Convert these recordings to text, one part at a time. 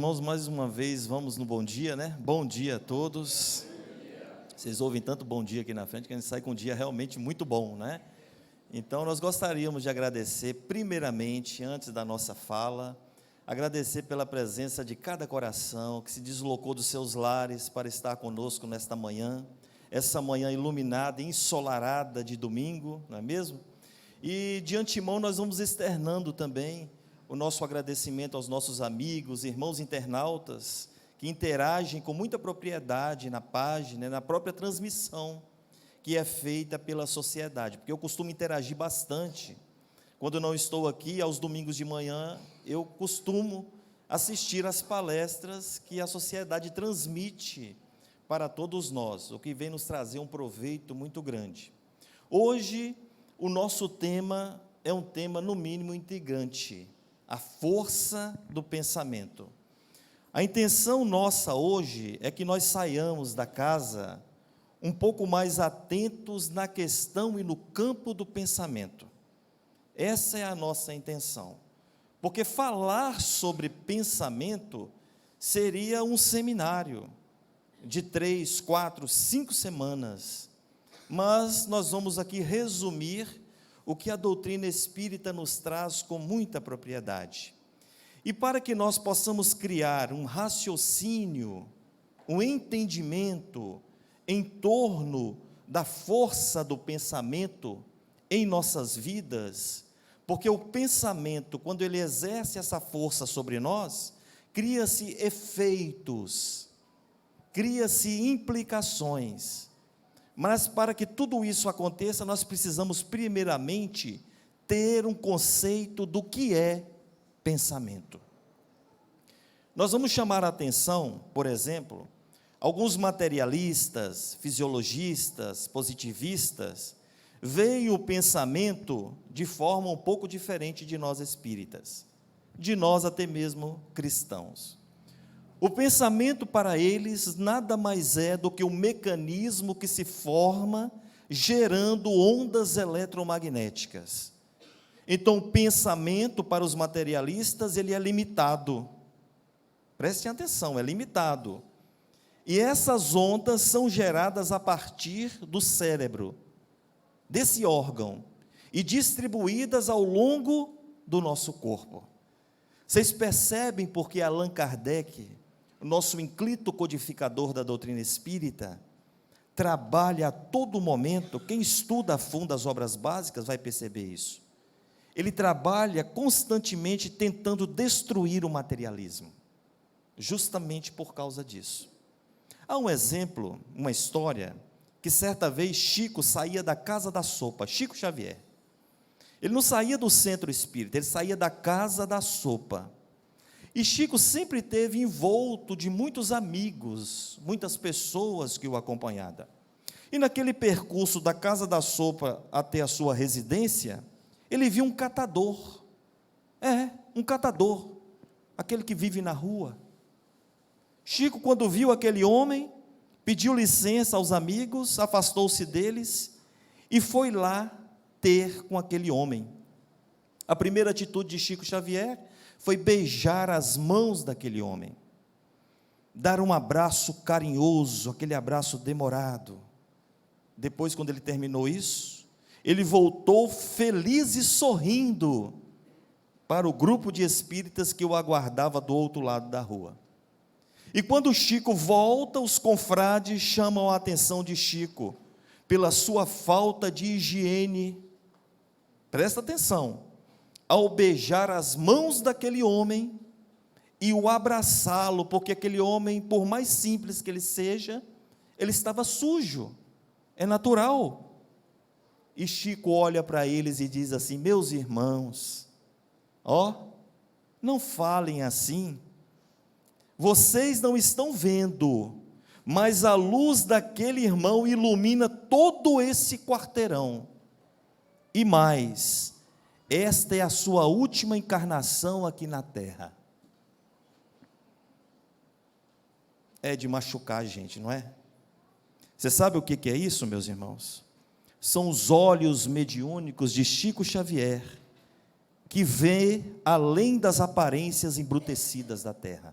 Irmãos, mais uma vez, vamos no bom dia, né? Bom dia a todos. Vocês ouvem tanto bom dia aqui na frente, que a gente sai com um dia realmente muito bom, né? Então, nós gostaríamos de agradecer, primeiramente, antes da nossa fala, agradecer pela presença de cada coração que se deslocou dos seus lares para estar conosco nesta manhã, essa manhã iluminada, ensolarada de domingo, não é mesmo? E, de antemão, nós vamos externando também o nosso agradecimento aos nossos amigos, irmãos internautas, que interagem com muita propriedade na página, na própria transmissão que é feita pela sociedade, porque eu costumo interagir bastante. Quando não estou aqui, aos domingos de manhã, eu costumo assistir às palestras que a sociedade transmite para todos nós, o que vem nos trazer um proveito muito grande. Hoje, o nosso tema é um tema, no mínimo, intrigante: a força do pensamento. A intenção nossa hoje é que nós saiamos da casa um pouco mais atentos na questão e no campo do pensamento. Essa é a nossa intenção. Porque falar sobre pensamento seria um seminário de 3, 4, 5 semanas. Mas nós vamos aqui resumir o que a doutrina espírita nos traz com muita propriedade. E para que nós possamos criar um raciocínio, um entendimento em torno da força do pensamento em nossas vidas, porque o pensamento, quando ele exerce essa força sobre nós, cria-se efeitos, cria-se implicações. Mas para que tudo isso aconteça, nós precisamos primeiramente ter um conceito do que é pensamento. Nós vamos chamar a atenção, por exemplo, alguns materialistas, fisiologistas, positivistas, veem o pensamento de forma um pouco diferente de nós espíritas, de nós até mesmo cristãos. O pensamento para eles nada mais é do que um mecanismo que se forma gerando ondas eletromagnéticas. Então, o pensamento para os materialistas, ele é limitado. Prestem atenção, é limitado. E essas ondas são geradas a partir do cérebro, desse órgão, e distribuídas ao longo do nosso corpo. Vocês percebem porque Allan Kardec, nosso inclito codificador da doutrina espírita, trabalha a todo momento, quem estuda a fundo as obras básicas vai perceber isso. Ele trabalha constantemente tentando destruir o materialismo, justamente por causa disso. Há um exemplo, uma história, que certa vez Chico saía da Casa da Sopa, Chico Xavier. Ele não saía do centro espírita, ele saía da Casa da Sopa. E Chico sempre teve envolto de muitos amigos, muitas pessoas que o acompanhavam. E naquele percurso da Casa da Sopa até a sua residência, ele viu um catador. Um catador, aquele que vive na rua. Chico, quando viu aquele homem, pediu licença aos amigos, afastou-se deles e foi lá ter com aquele homem. A primeira atitude de Chico Xavier foi beijar as mãos daquele homem, dar um abraço carinhoso, aquele abraço demorado. Depois, quando ele terminou isso, ele voltou feliz e sorrindo para o grupo de espíritas que o aguardava do outro lado da rua. E quando Chico volta, os confrades chamam a atenção de Chico pela sua falta de higiene. Presta atenção. Ao beijar as mãos daquele homem e o abraçá-lo, porque aquele homem, por mais simples que ele seja, ele estava sujo, é natural. E Chico olha para eles e diz assim: meus irmãos, não falem assim, vocês não estão vendo, mas a luz daquele irmão ilumina todo esse quarteirão, e mais, esta é a sua última encarnação aqui na terra. É de machucar a gente, não é? Você sabe o que é isso, meus irmãos? São os olhos mediúnicos de Chico Xavier, que vê além das aparências embrutecidas da terra.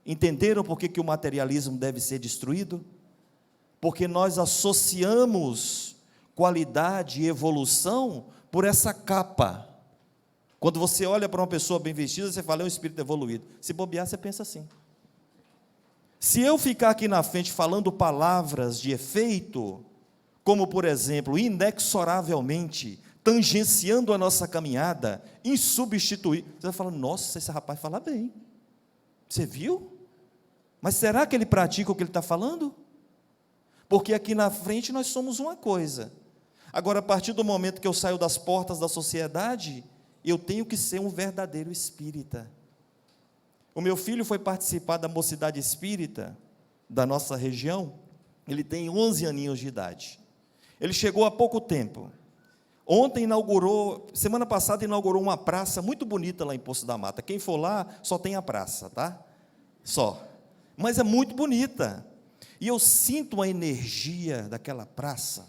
Entenderam por que o materialismo deve ser destruído? Porque nós associamos qualidade e evolução por essa capa. Quando você olha para uma pessoa bem vestida, você fala, é um espírito evoluído. Se bobear, você pensa assim. Se eu ficar aqui na frente falando palavras de efeito, como, por exemplo, inexoravelmente, tangenciando a nossa caminhada, insubstituível, você vai falar, nossa, esse rapaz fala bem. Você viu? Mas será que ele pratica o que ele está falando? Porque aqui na frente nós somos uma coisa. Agora, a partir do momento que eu saio das portas da sociedade, eu tenho que ser um verdadeiro espírita. O meu filho foi participar da mocidade espírita da nossa região, ele tem 11 aninhos de idade. Ele chegou há pouco tempo. Semana passada inaugurou uma praça muito bonita lá em Poço da Mata. Quem for lá, só tem a praça, tá? Só. Mas é muito bonita. E eu sinto uma energia daquela praça,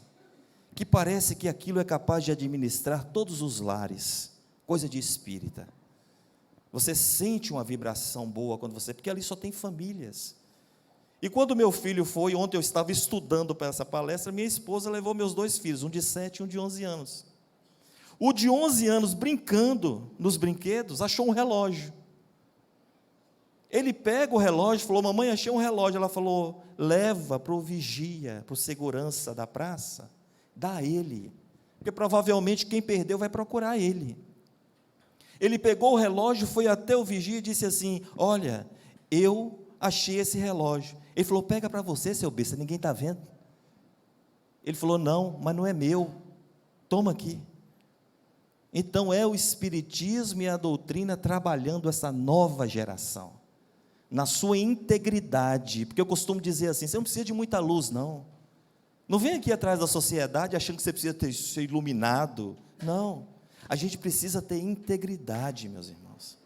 que parece que aquilo é capaz de administrar todos os lares. Coisa de espírita. Você sente uma vibração boa quando você... Porque ali só tem famílias. E quando meu filho foi, ontem eu estava estudando para essa palestra, minha esposa levou meus 2 filhos, um de 7 e um de 11 anos. O de 11 anos, brincando nos brinquedos, achou um relógio. Ele pega o relógio e falou, mamãe, achei um relógio. Ela falou, leva para o vigia, para o segurança da praça, dá a ele. Porque provavelmente quem perdeu vai procurar ele. Ele pegou o relógio, foi até o vigia e disse assim, olha, eu achei esse relógio. Ele falou, pega para você, seu besta, ninguém está vendo. Ele falou, não, mas não é meu, toma aqui. Então é o espiritismo e a doutrina trabalhando essa nova geração, na sua integridade, porque eu costumo dizer assim, você não precisa de muita luz não, não vem aqui atrás da sociedade achando que você precisa ser iluminado, não, a gente precisa ter integridade, meus irmãos.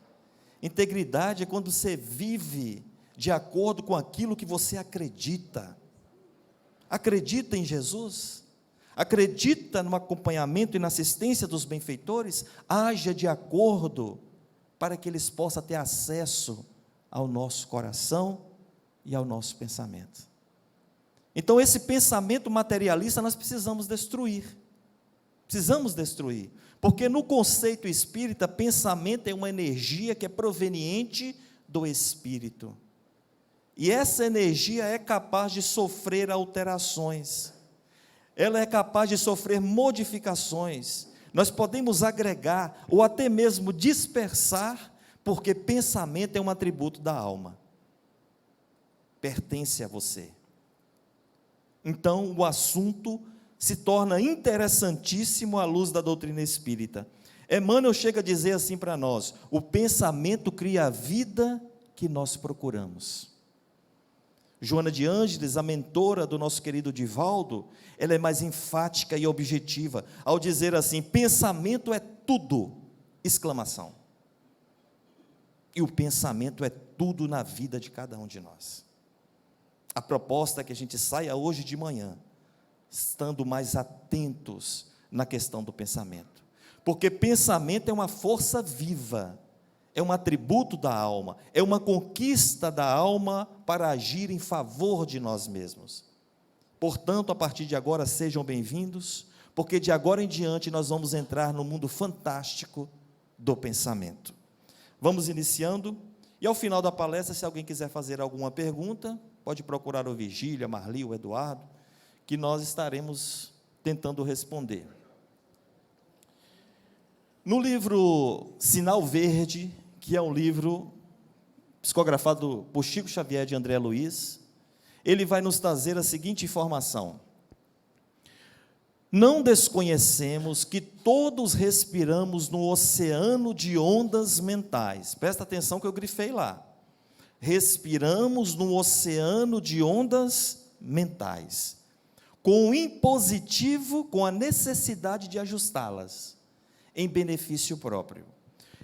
Integridade é quando você vive de acordo com aquilo que você acredita. Acredita em Jesus? Acredita no acompanhamento e na assistência dos benfeitores? Haja de acordo para que eles possam ter acesso ao nosso coração e ao nosso pensamento. Então, esse pensamento materialista nós precisamos destruir. Precisamos destruir. Porque no conceito espírita, pensamento é uma energia que é proveniente do espírito. E essa energia é capaz de sofrer alterações. Ela é capaz de sofrer modificações. Nós podemos agregar ou até mesmo dispersar, porque pensamento é um atributo da alma. Pertence a você. Então, o assunto se torna interessantíssimo à luz da doutrina espírita. Emmanuel chega a dizer assim para nós, o pensamento cria a vida que nós procuramos. Joana de Ângeles, a mentora do nosso querido Divaldo, ela é mais enfática e objetiva, ao dizer assim, pensamento é tudo, exclamação. E o pensamento é tudo na vida de cada um de nós. A proposta é que a gente saia hoje de manhã, estando mais atentos na questão do pensamento, porque pensamento é uma força viva, é um atributo da alma, é uma conquista da alma para agir em favor de nós mesmos. Portanto, a partir de agora, sejam bem-vindos, porque de agora em diante nós vamos entrar no mundo fantástico do pensamento. Vamos iniciando, e ao final da palestra, se alguém quiser fazer alguma pergunta, pode procurar o Vigília, a Marli, o Eduardo, que nós estaremos tentando responder. No livro Sinal Verde, que é um livro psicografado por Chico Xavier de André Luiz, ele vai nos trazer a seguinte informação: não desconhecemos que todos respiramos no oceano de ondas mentais. Presta atenção que eu grifei lá. Respiramos no oceano de ondas mentais, com o impositivo, com a necessidade de ajustá-las em benefício próprio.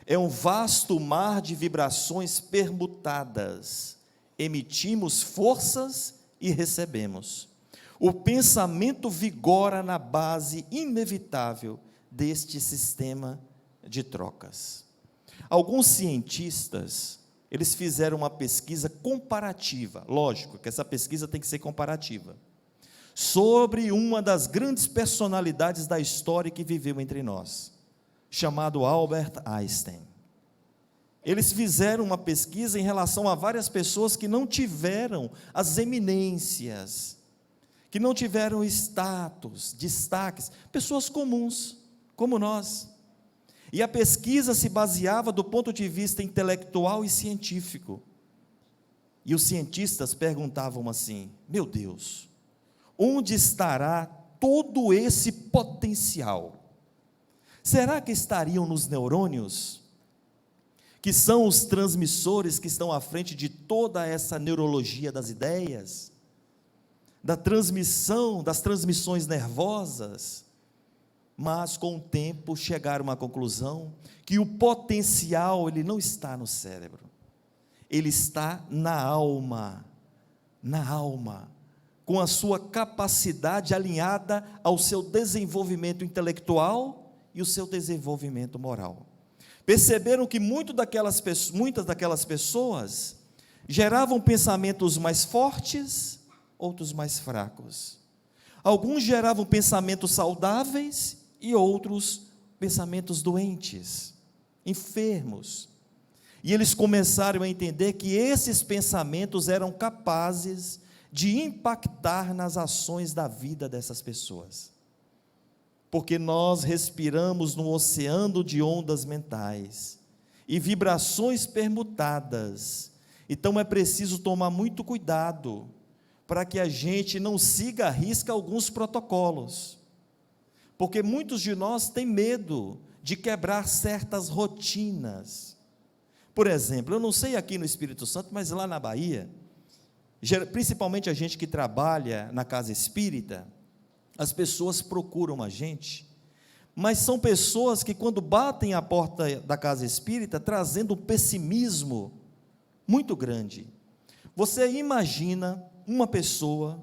É um vasto mar de vibrações permutadas. Emitimos forças e recebemos. O pensamento vigora na base inevitável deste sistema de trocas. Alguns cientistas, eles fizeram uma pesquisa comparativa, lógico que essa pesquisa tem que ser comparativa, sobre uma das grandes personalidades da história que viveu entre nós, chamado Albert Einstein. Eles fizeram uma pesquisa em relação a várias pessoas que não tiveram as eminências, que não tiveram status, destaques, pessoas comuns, como nós. E a pesquisa se baseava do ponto de vista intelectual e científico. E os cientistas perguntavam assim: meu Deus, onde estará todo esse potencial? Será que estariam nos neurônios, que são os transmissores que estão à frente de toda essa neurologia das ideias, da transmissão, das transmissões nervosas? Mas com o tempo chegaram à conclusão que o potencial, ele não está no cérebro, ele está na alma, com a sua capacidade alinhada ao seu desenvolvimento intelectual e o seu desenvolvimento moral. Perceberam que muitas daquelas pessoas geravam pensamentos mais fortes, outros mais fracos. Alguns geravam pensamentos saudáveis e outros pensamentos doentes, enfermos. E eles começaram a entender que esses pensamentos eram capazes de impactar nas ações da vida dessas pessoas. Porque nós respiramos no oceano de ondas mentais e vibrações permutadas. Então é preciso tomar muito cuidado para que a gente não siga à risca alguns protocolos. Porque muitos de nós têm medo de quebrar certas rotinas. Por exemplo, eu não sei aqui no Espírito Santo, mas lá na Bahia, principalmente a gente que trabalha na casa espírita, as pessoas procuram a gente, mas são pessoas que quando batem à porta da casa espírita, trazendo um pessimismo muito grande. Você imagina uma pessoa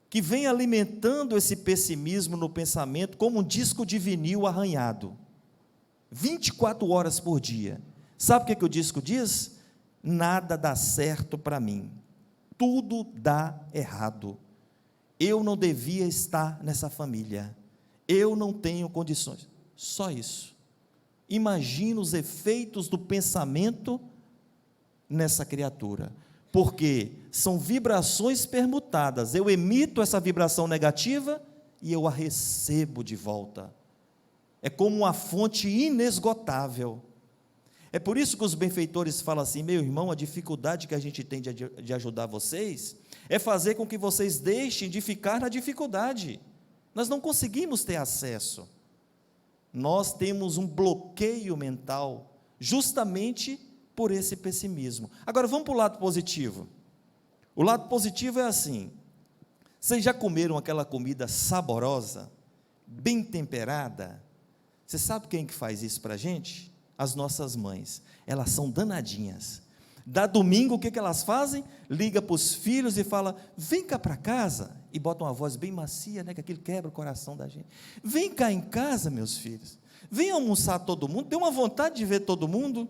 que vem alimentando esse pessimismo no pensamento como um disco de vinil arranhado, 24 horas por dia. Sabe o que o disco diz? Nada dá certo para mim, tudo dá errado, eu não devia estar nessa família, eu não tenho condições. Só isso. Imagina os efeitos do pensamento nessa criatura, porque são vibrações permutadas. Eu emito essa vibração negativa e eu a recebo de volta. É como uma fonte inesgotável. É por isso que os benfeitores falam assim: meu irmão, a dificuldade que a gente tem de ajudar vocês é fazer com que vocês deixem de ficar na dificuldade. Nós não conseguimos ter acesso. Nós temos um bloqueio mental, justamente por esse pessimismo. Agora vamos para o lado positivo. O lado positivo é assim: vocês já comeram aquela comida saborosa, bem temperada? Você sabe quem que faz isso para a gente? As nossas mães. Elas são danadinhas. Dá domingo, o que elas fazem? Liga para os filhos e fala: vem cá para casa, e bota uma voz bem macia, né, que aquilo quebra o coração da gente. Vem cá em casa, meus filhos, vem almoçar todo mundo. Deu uma vontade de ver todo mundo,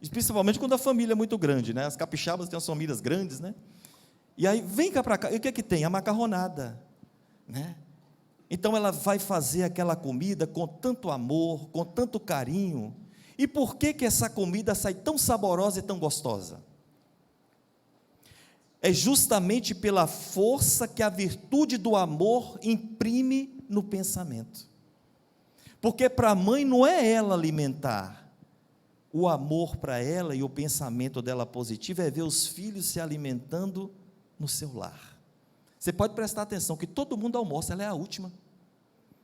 principalmente quando a família é muito grande, né? As capixabas têm as famílias grandes, né? E aí, vem cá para cá. E o que é que tem? A macarronada, né? Então ela vai fazer aquela comida com tanto amor, com tanto carinho. E por que essa comida sai tão saborosa e tão gostosa? É justamente pela força que a virtude do amor imprime no pensamento. Porque para a mãe não é ela alimentar. O amor para ela e o pensamento dela positivo é ver os filhos se alimentando no seu lar. Você pode prestar atenção que todo mundo almoça, ela é a última.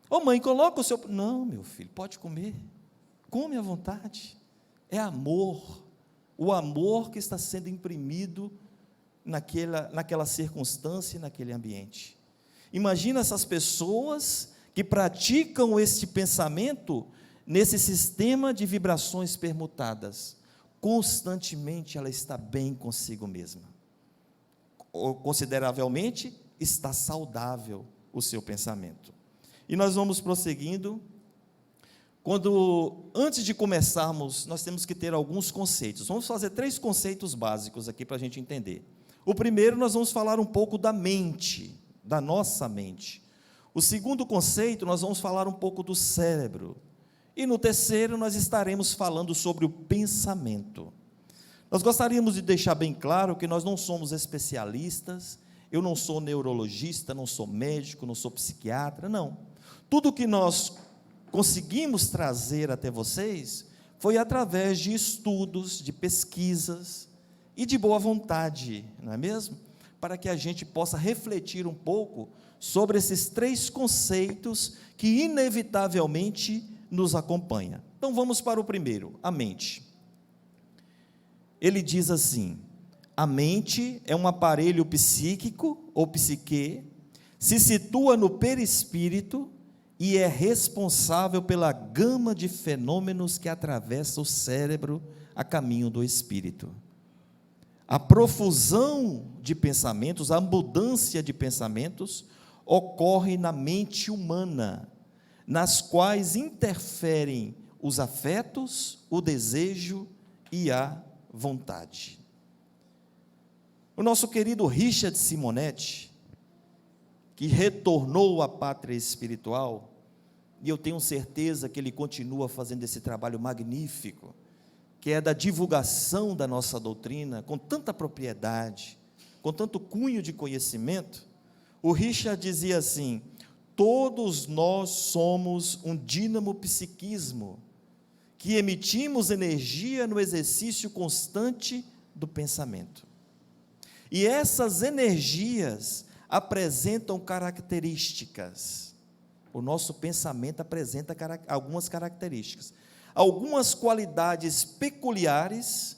Ô mãe, coloca o seu... Não, meu filho, pode comer. Come à vontade. É amor. O amor que está sendo imprimido naquela circunstância e naquele ambiente. Imagina essas pessoas que praticam este pensamento nesse sistema de vibrações permutadas. Constantemente ela está bem consigo mesma. Consideravelmente está saudável o seu pensamento. E nós vamos prosseguindo Antes de começarmos, nós temos que ter alguns conceitos. Vamos fazer 3 conceitos básicos aqui para a gente entender. O primeiro, nós vamos falar um pouco da mente, da nossa mente. O segundo conceito, nós vamos falar um pouco do cérebro. E no terceiro, nós estaremos falando sobre o pensamento. Nós gostaríamos de deixar bem claro que nós não somos especialistas, eu não sou neurologista, não sou médico, não sou psiquiatra, não. Tudo que nós conseguimos trazer até vocês foi através de estudos, de pesquisas e de boa vontade, não é mesmo? Para que a gente possa refletir um pouco sobre esses 3 conceitos que inevitavelmente nos acompanham. Então vamos para o primeiro, a mente. Ele diz assim: a mente é um aparelho psíquico ou psique, se situa no perispírito e é responsável pela gama de fenômenos que atravessa o cérebro a caminho do espírito. A profusão de pensamentos, a abundância de pensamentos ocorre na mente humana, nas quais interferem os afetos, o desejo e a vontade. O nosso querido Richard Simonetti, que retornou à pátria espiritual, e eu tenho certeza que ele continua fazendo esse trabalho magnífico, que é da divulgação da nossa doutrina, com tanta propriedade, com tanto cunho de conhecimento. O Richard dizia assim: todos nós somos um dínamo psiquismo, que emitimos energia no exercício constante do pensamento. E essas energias apresentam características. O nosso pensamento apresenta algumas características, algumas qualidades peculiares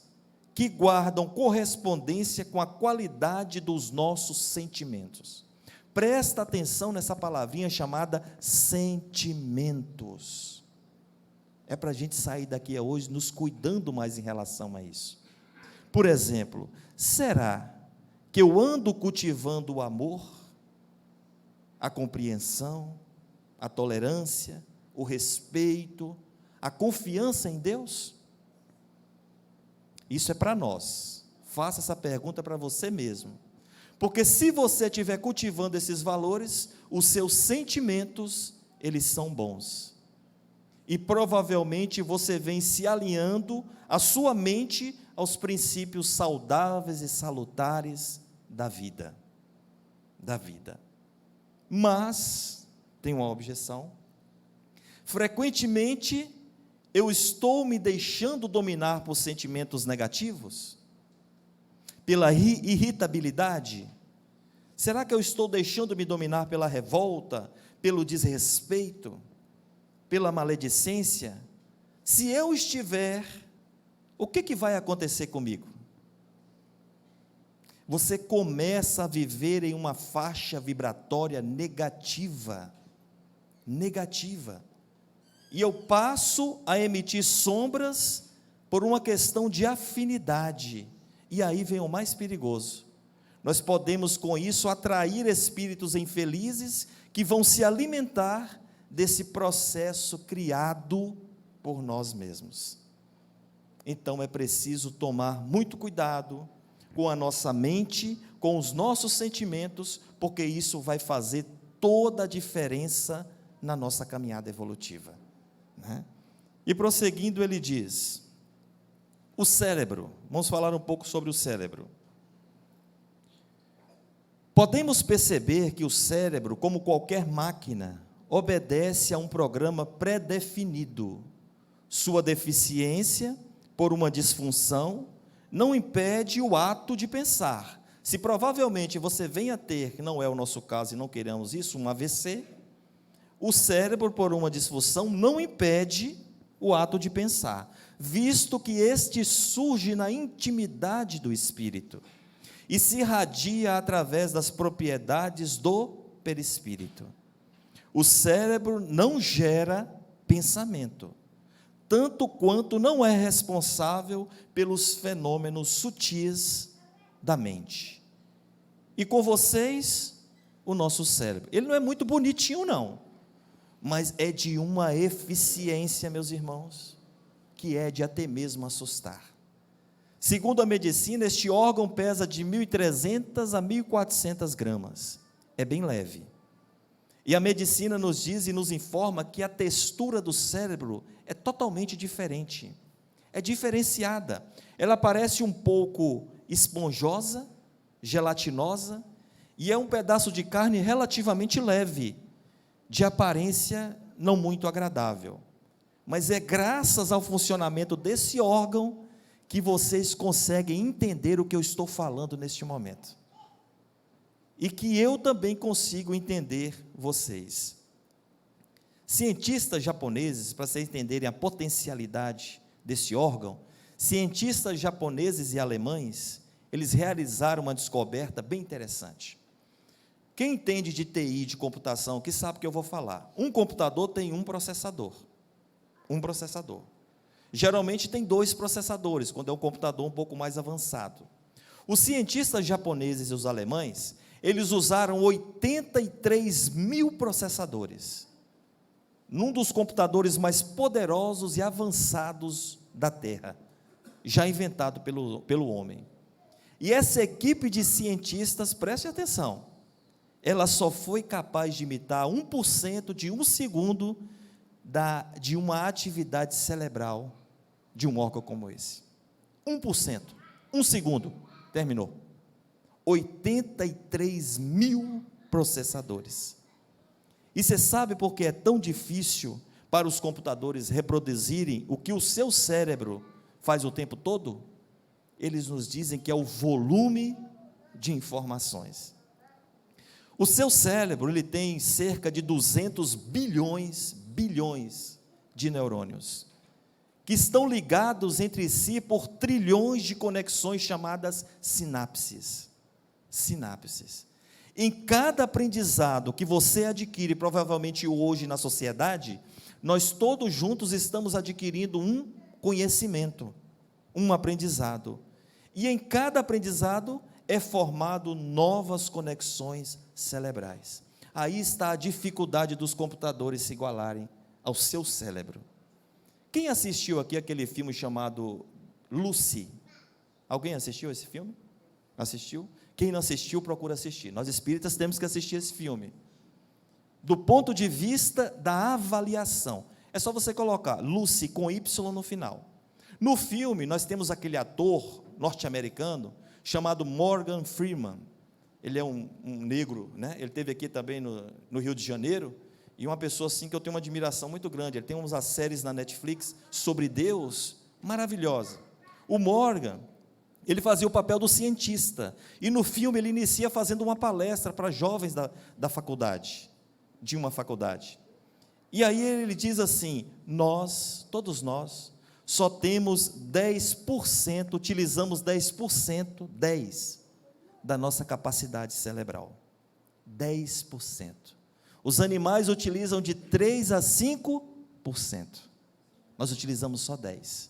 que guardam correspondência com a qualidade dos nossos sentimentos. Presta atenção nessa palavrinha chamada sentimentos. É para a gente sair daqui hoje nos cuidando mais em relação a isso. Por exemplo, será que eu ando cultivando o amor, a compreensão, a tolerância, o respeito, a confiança em Deus? Isso é para nós. Faça essa pergunta para você mesmo. Porque se você estiver cultivando esses valores, os seus sentimentos, eles são bons. E provavelmente você vem se alinhando a sua mente aos princípios saudáveis e salutares da vida. Mas, tem uma objeção, frequentemente eu estou me deixando dominar por sentimentos negativos, pela irritabilidade. Será que eu estou deixando me dominar pela revolta, pelo desrespeito, pela maledicência? Se eu estiver, o que vai acontecer comigo? Você começa a viver em uma faixa vibratória negativa, e eu passo a emitir sombras por uma questão de afinidade, e aí vem o mais perigoso. Nós podemos com isso atrair espíritos infelizes que vão se alimentar desse processo criado por nós mesmos. Então é preciso tomar muito cuidado com a nossa mente, com os nossos sentimentos, porque isso vai fazer toda a diferença na nossa caminhada evolutiva, né? E prosseguindo, ele diz: o cérebro, vamos falar um pouco sobre o cérebro. Podemos perceber que o cérebro, como qualquer máquina, obedece a um programa pré-definido. Sua deficiência, por uma disfunção, não impede o ato de pensar. Se provavelmente você venha a ter, que não é o nosso caso e não queremos isso, um AVC, o cérebro, por uma disfunção, não impede o ato de pensar, visto que este surge na intimidade do espírito e se irradia através das propriedades do perispírito. O cérebro não gera pensamento, tanto quanto não é responsável pelos fenômenos sutis da mente. E com vocês, o nosso cérebro. Ele não é muito bonitinho, não, mas é de uma eficiência, meus irmãos, que é de até mesmo assustar. Segundo a medicina, este órgão pesa de 1.300 a 1.400 gramas, é bem leve. E a medicina nos diz e nos informa que a textura do cérebro é totalmente diferente, é diferenciada. Ela parece um pouco esponjosa, gelatinosa, e é um pedaço de carne relativamente leve, de aparência não muito agradável. Mas é graças ao funcionamento desse órgão que vocês conseguem entender o que eu estou falando neste momento. E que eu também consigo entender vocês. Cientistas japoneses, para vocês entenderem a potencialidade desse órgão, cientistas japoneses e alemães, eles realizaram uma descoberta bem interessante. Quem entende de TI, de computação, que sabe o que eu vou falar. Um computador tem um processador. Um processador. Geralmente tem 2 processadores, quando é um computador um pouco mais avançado. Os cientistas japoneses e os alemães, eles usaram 83 mil processadores, num dos computadores mais poderosos e avançados da Terra, já inventado pelo homem. E essa equipe de cientistas, preste atenção, ela só foi capaz de imitar 1% de 1 segundo de uma atividade cerebral de um órgão como esse. 1%, 1 segundo, terminou. 83 mil processadores. E você sabe por que é tão difícil para os computadores reproduzirem o que o seu cérebro faz o tempo todo? Eles nos dizem que é o volume de informações. O seu cérebro, ele tem cerca de 200 bilhões de neurônios, que estão ligados entre si por trilhões de conexões chamadas sinapses. Sinapses. Em cada aprendizado que você adquire, provavelmente hoje na sociedade, nós todos juntos estamos adquirindo um conhecimento, um aprendizado. E em cada aprendizado é formado novas conexões cerebrais. Aí está a dificuldade dos computadores se igualarem ao seu cérebro. Quem assistiu aqui aquele filme chamado Lucy? Alguém assistiu esse filme? Assistiu? Quem não assistiu, procura assistir. Nós espíritas temos que assistir esse filme. Do ponto de vista da avaliação, é só você colocar Lucy com Y no final. No filme, nós temos aquele ator norte-americano chamado Morgan Freeman. Ele é um negro, né? Ele esteve aqui também no Rio de Janeiro, e uma pessoa assim que eu tenho uma admiração muito grande. Ele tem umas séries na Netflix sobre Deus, maravilhosa. O Morgan, ele fazia o papel do cientista, e no filme ele inicia fazendo uma palestra para jovens da faculdade, de uma faculdade. E aí ele diz assim: todos nós, só temos 10%, utilizamos 10%, da nossa capacidade cerebral. 10%. Os animais utilizam de 3 a 5%. Nós utilizamos só 10%.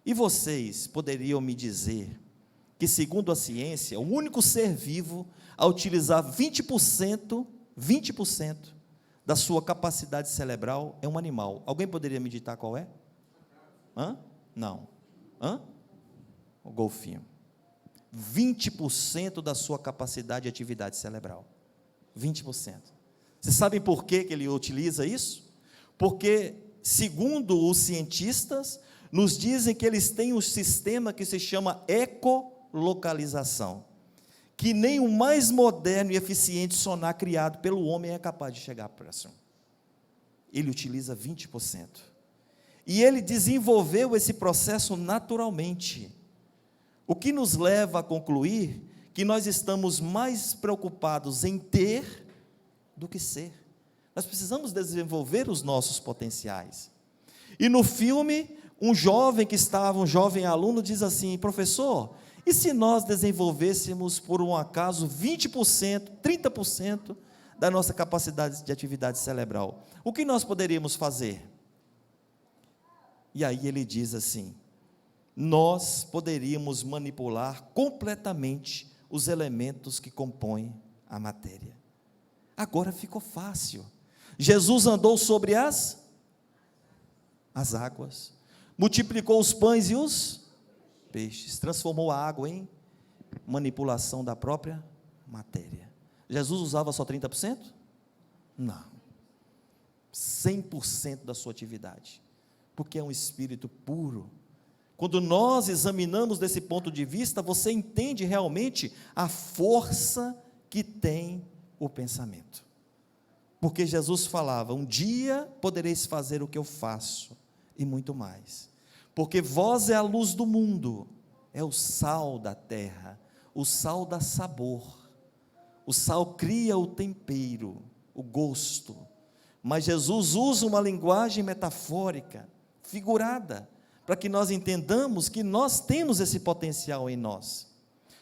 E vocês poderiam me dizer que, segundo a ciência, o único ser vivo a utilizar 20% da sua capacidade cerebral é um animal. Alguém poderia me ditar qual é? Não. O golfinho. 20% da sua capacidade de atividade cerebral. 20%. Vocês sabem por que ele utiliza isso? Porque, segundo os cientistas, nos dizem que eles têm um sistema que se chama ecolocalização, que nem o mais moderno e eficiente sonar criado pelo homem é capaz de chegar próximo. Ele utiliza 20%. E ele desenvolveu esse processo naturalmente, o que nos leva a concluir que nós estamos mais preocupados em ter do que ser. Nós precisamos desenvolver os nossos potenciais. E no filme, um jovem aluno diz assim: professor, e se nós desenvolvêssemos por um acaso 20%, 30% da nossa capacidade de atividade cerebral, o que nós poderíamos fazer? E aí ele diz assim: nós poderíamos manipular completamente os elementos que compõem a matéria. Agora ficou fácil. Jesus andou sobre as águas, multiplicou os pães e os peixes, transformou a água em manipulação da própria matéria. Jesus usava só 30%? Não, 100% da sua atividade, porque é um espírito puro. Quando nós examinamos desse ponto de vista, você entende realmente a força que tem o pensamento. Porque Jesus falava: um dia podereis fazer o que eu faço, e muito mais. Porque vós é a luz do mundo, é o sal da terra, o sal dá sabor, o sal cria o tempero, o gosto. Mas Jesus usa uma linguagem metafórica, figurada, para que nós entendamos que nós temos esse potencial em nós,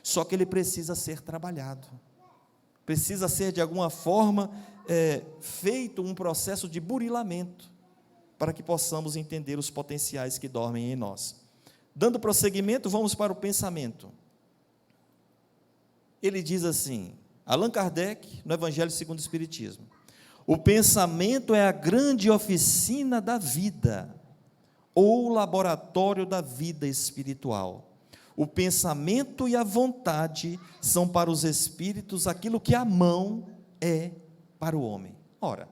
só que ele precisa ser trabalhado, precisa ser de alguma forma feito um processo de burilamento, para que possamos entender os potenciais que dormem em nós. Dando prosseguimento, vamos para o pensamento. Ele diz assim, Allan Kardec, no Evangelho segundo o Espiritismo: o pensamento é a grande oficina da vida, ou laboratório da vida espiritual. O pensamento e a vontade são para os espíritos aquilo que a mão é para o homem. Ora,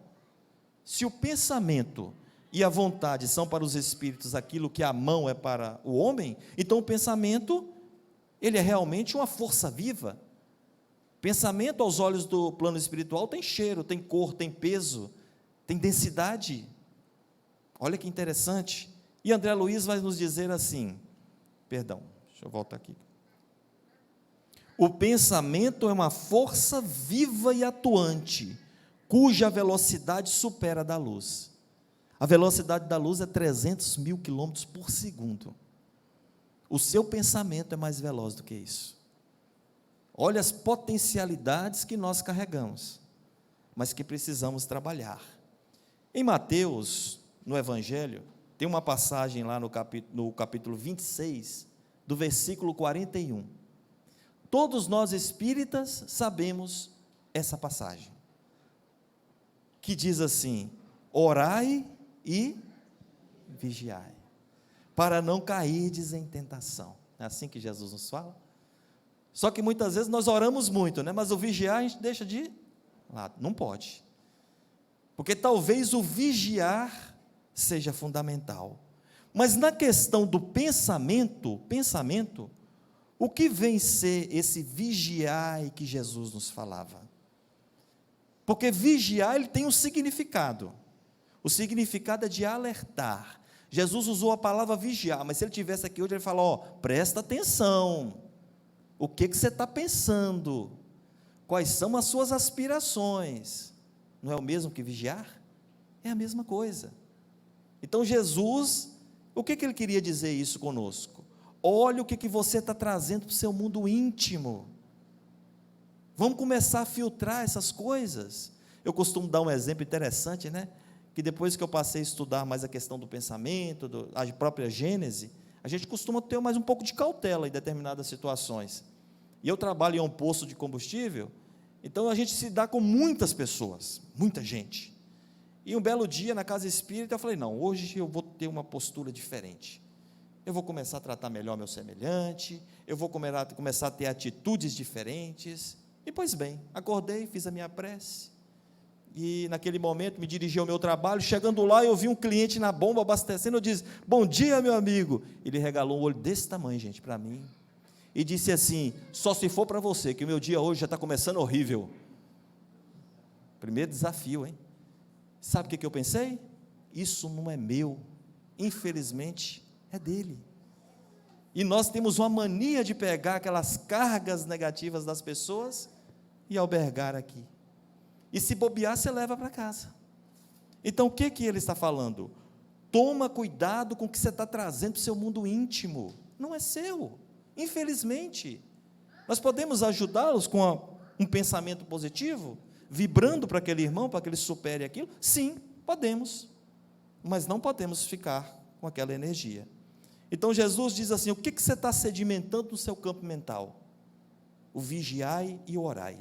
se o pensamento e a vontade são para os espíritos aquilo que a mão é para o homem, então o pensamento, ele é realmente uma força viva. Pensamento aos olhos do plano espiritual tem cheiro, tem cor, tem peso, tem densidade. Olha que interessante. E André Luiz vai nos dizer assim, deixa eu voltar aqui. O pensamento é uma força viva e atuante, cuja velocidade supera a da luz. A velocidade da luz é 300 mil quilômetros por segundo. O seu pensamento é mais veloz do que isso. Olha as potencialidades que nós carregamos, mas que precisamos trabalhar. Em Mateus, no Evangelho, tem uma passagem lá no capítulo 26, do versículo 41. Todos nós espíritas sabemos essa passagem, que diz assim: orai e vigiai, para não cairdes em tentação. É assim que Jesus nos fala? Só que muitas vezes nós oramos muito, né? Mas o vigiar a gente deixa de lado, não pode, porque talvez o vigiar seja fundamental, mas na questão do pensamento, o que vem ser esse vigiar que Jesus nos falava? Porque vigiar, ele tem um significado, o significado é de alertar. Jesus usou a palavra vigiar, mas se ele estivesse aqui hoje, ele fala: presta atenção, o que você está pensando, quais são as suas aspirações, não é o mesmo que vigiar? É a mesma coisa. Então Jesus, o que ele queria dizer isso conosco? Olha o que você está trazendo para o seu mundo íntimo, vamos começar a filtrar essas coisas. Eu costumo dar um exemplo interessante, né? Que depois que eu passei a estudar mais a questão do pensamento, a própria Gênese, a gente costuma ter mais um pouco de cautela em determinadas situações, e eu trabalho em um posto de combustível, então a gente se dá com muitas pessoas, muita gente. E um belo dia, na casa espírita, eu falei: não, hoje eu vou ter uma postura diferente, eu vou começar a tratar melhor meu semelhante, eu vou começar a ter atitudes diferentes. E pois bem, acordei, fiz a minha prece, e naquele momento me dirigi ao meu trabalho. Chegando lá, eu vi um cliente na bomba abastecendo, eu disse: bom dia, meu amigo. Ele regalou um olho desse tamanho, gente, para mim, e disse assim: só se for para você, que o meu dia hoje já está começando horrível. Primeiro desafio, hein? Sabe o que eu pensei? Isso não é meu, infelizmente é dele. E nós temos uma mania de pegar aquelas cargas negativas das pessoas e albergar aqui, e se bobear, você leva para casa. Então o que ele está falando? Toma cuidado com o que você está trazendo para o seu mundo íntimo, não é seu, infelizmente. Nós podemos ajudá-los com um pensamento positivo, vibrando para aquele irmão, para que ele supere aquilo? Sim, podemos, mas não podemos ficar com aquela energia. Então Jesus diz assim: o que você está sedimentando no seu campo mental? O vigiai e o orai.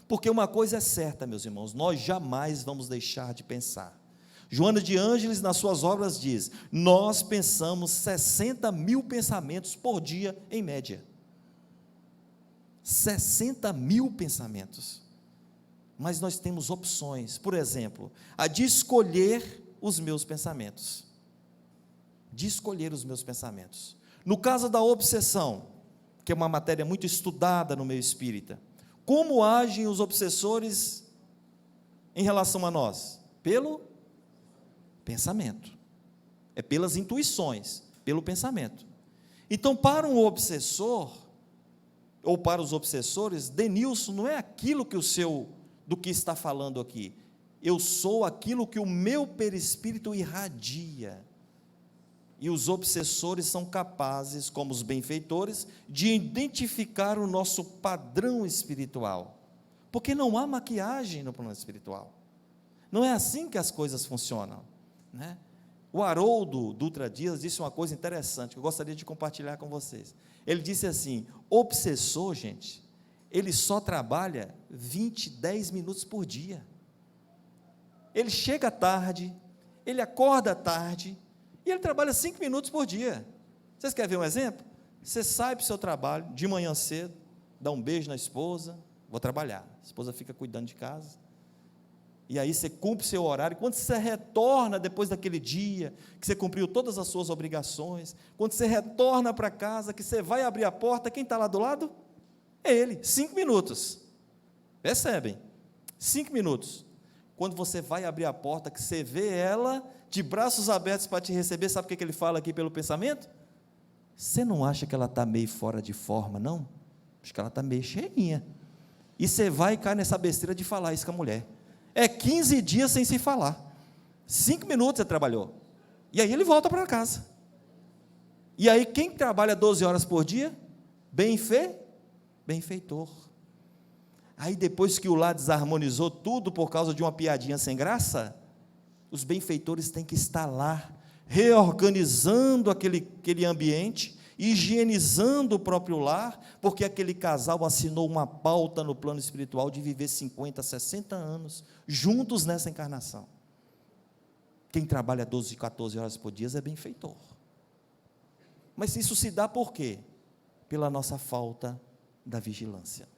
Porque uma coisa é certa, meus irmãos, nós jamais vamos deixar de pensar. Joana de Ângeles, nas suas obras, diz: nós pensamos 60 mil pensamentos por dia, em média. 60 mil pensamentos. Mas nós temos opções, por exemplo, a de escolher os meus pensamentos. De escolher os meus pensamentos. No caso da obsessão, que é uma matéria muito estudada no meio espírita, como agem os obsessores em relação a nós? Pelo pensamento. É pelas intuições, pelo pensamento. Então, para um obsessor, ou para os obsessores, Denilson não é aquilo que do que está falando aqui. Eu sou aquilo que o meu perispírito irradia. E os obsessores são capazes, como os benfeitores, de identificar o nosso padrão espiritual. Porque não há maquiagem no plano espiritual. Não é assim que as coisas funcionam, né? O Haroldo Dutra Dias disse uma coisa interessante, que eu gostaria de compartilhar com vocês. Ele disse assim: obsessor, gente, ele só trabalha 10 minutos por dia. Ele chega tarde, ele acorda tarde, e ele trabalha 5 minutos por dia. Vocês querem ver um exemplo? Você sai para o seu trabalho, de manhã cedo, dá um beijo na esposa, vou trabalhar. A esposa fica cuidando de casa. E aí você cumpre o seu horário. Quando você retorna depois daquele dia, que você cumpriu todas as suas obrigações, quando você retorna para casa, que você vai abrir a porta, quem está lá do lado? É ele, 5 minutos. Percebem? 5 minutos. Quando você vai abrir a porta, que você vê ela de braços abertos para te receber, sabe o que ele fala aqui pelo pensamento? Você não acha que ela está meio fora de forma, não? Acho que ela está meio cheinha. E você vai e cai nessa besteira de falar isso com a mulher. É 15 dias sem se falar. 5 minutos você trabalhou. E aí ele volta para casa. E aí quem trabalha 12 horas por dia? Benfeitor. Aí depois que o lar desarmonizou tudo por causa de uma piadinha sem graça, os benfeitores têm que estar lá, reorganizando aquele ambiente, higienizando o próprio lar, porque aquele casal assinou uma pauta no plano espiritual de viver 50, 60 anos, juntos nessa encarnação. Quem trabalha 12, 14 horas por dia é benfeitor. Mas isso se dá por quê? Pela nossa falta da vigilância,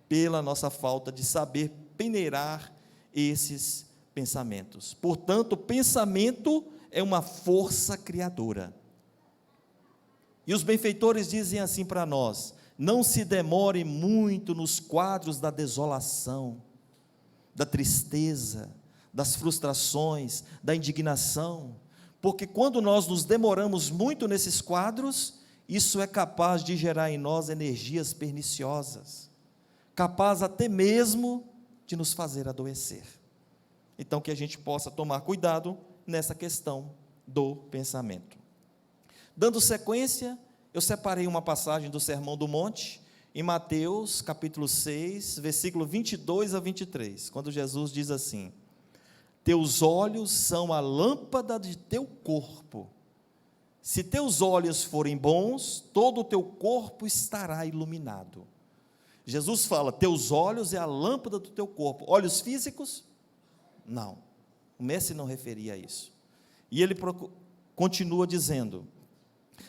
pela nossa falta de saber peneirar esses pensamentos. Portanto, o pensamento é uma força criadora. E os benfeitores dizem assim para nós: não se demore muito nos quadros da desolação, da tristeza, das frustrações, da indignação, porque quando nós nos demoramos muito nesses quadros, isso é capaz de gerar em nós energias perniciosas, capaz até mesmo de nos fazer adoecer. Então, que a gente possa tomar cuidado nessa questão do pensamento. Dando sequência, eu separei uma passagem do Sermão do Monte, em Mateus, capítulo 6, versículo 22 a 23, quando Jesus diz assim: teus olhos são a lâmpada de teu corpo. Se teus olhos forem bons, todo o teu corpo estará iluminado. Jesus fala: teus olhos é a lâmpada do teu corpo. Olhos físicos? Não. O mestre não referia a isso. E ele continua dizendo: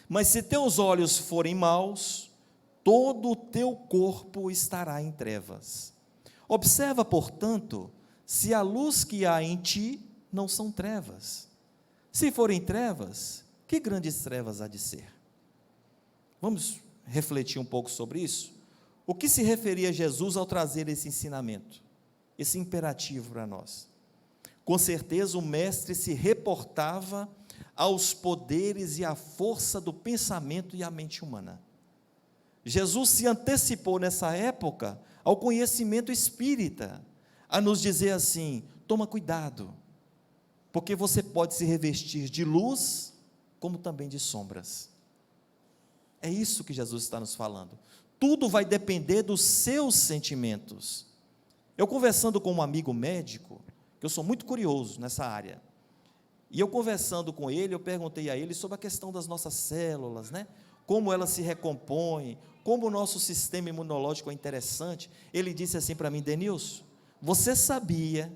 mas se teus olhos forem maus, todo o teu corpo estará em trevas. Observa, portanto, se a luz que há em ti não são trevas. Se forem trevas, que grandes trevas há de ser? Vamos refletir um pouco sobre isso? O que se referia a Jesus ao trazer esse ensinamento, esse imperativo para nós? Com certeza o mestre se reportava aos poderes e à força do pensamento e à mente humana. Jesus se antecipou nessa época ao conhecimento espírita, a nos dizer assim: toma cuidado, porque você pode se revestir de luz, como também de sombras. É isso que Jesus está nos falando. Tudo vai depender dos seus sentimentos. Eu conversando com um amigo médico, que eu sou muito curioso nessa área, e eu conversando com ele, eu perguntei a ele sobre a questão das nossas células, né? como ela se recompõe, como o nosso sistema imunológico é interessante. Ele disse assim para mim: Denilson, você sabia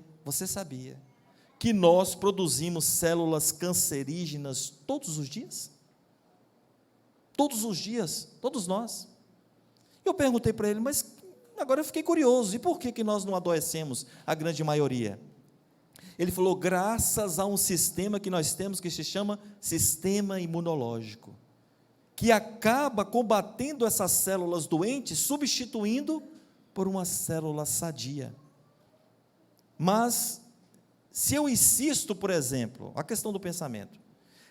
que nós produzimos células cancerígenas todos os dias? Todos os dias, todos nós. Eu perguntei para ele, mas agora eu fiquei curioso, e por que nós não adoecemos, a grande maioria? Ele falou: graças a um sistema que nós temos, que se chama sistema imunológico, que acaba combatendo essas células doentes, substituindo por uma célula sadia. Mas, se eu insisto, por exemplo, a questão do pensamento,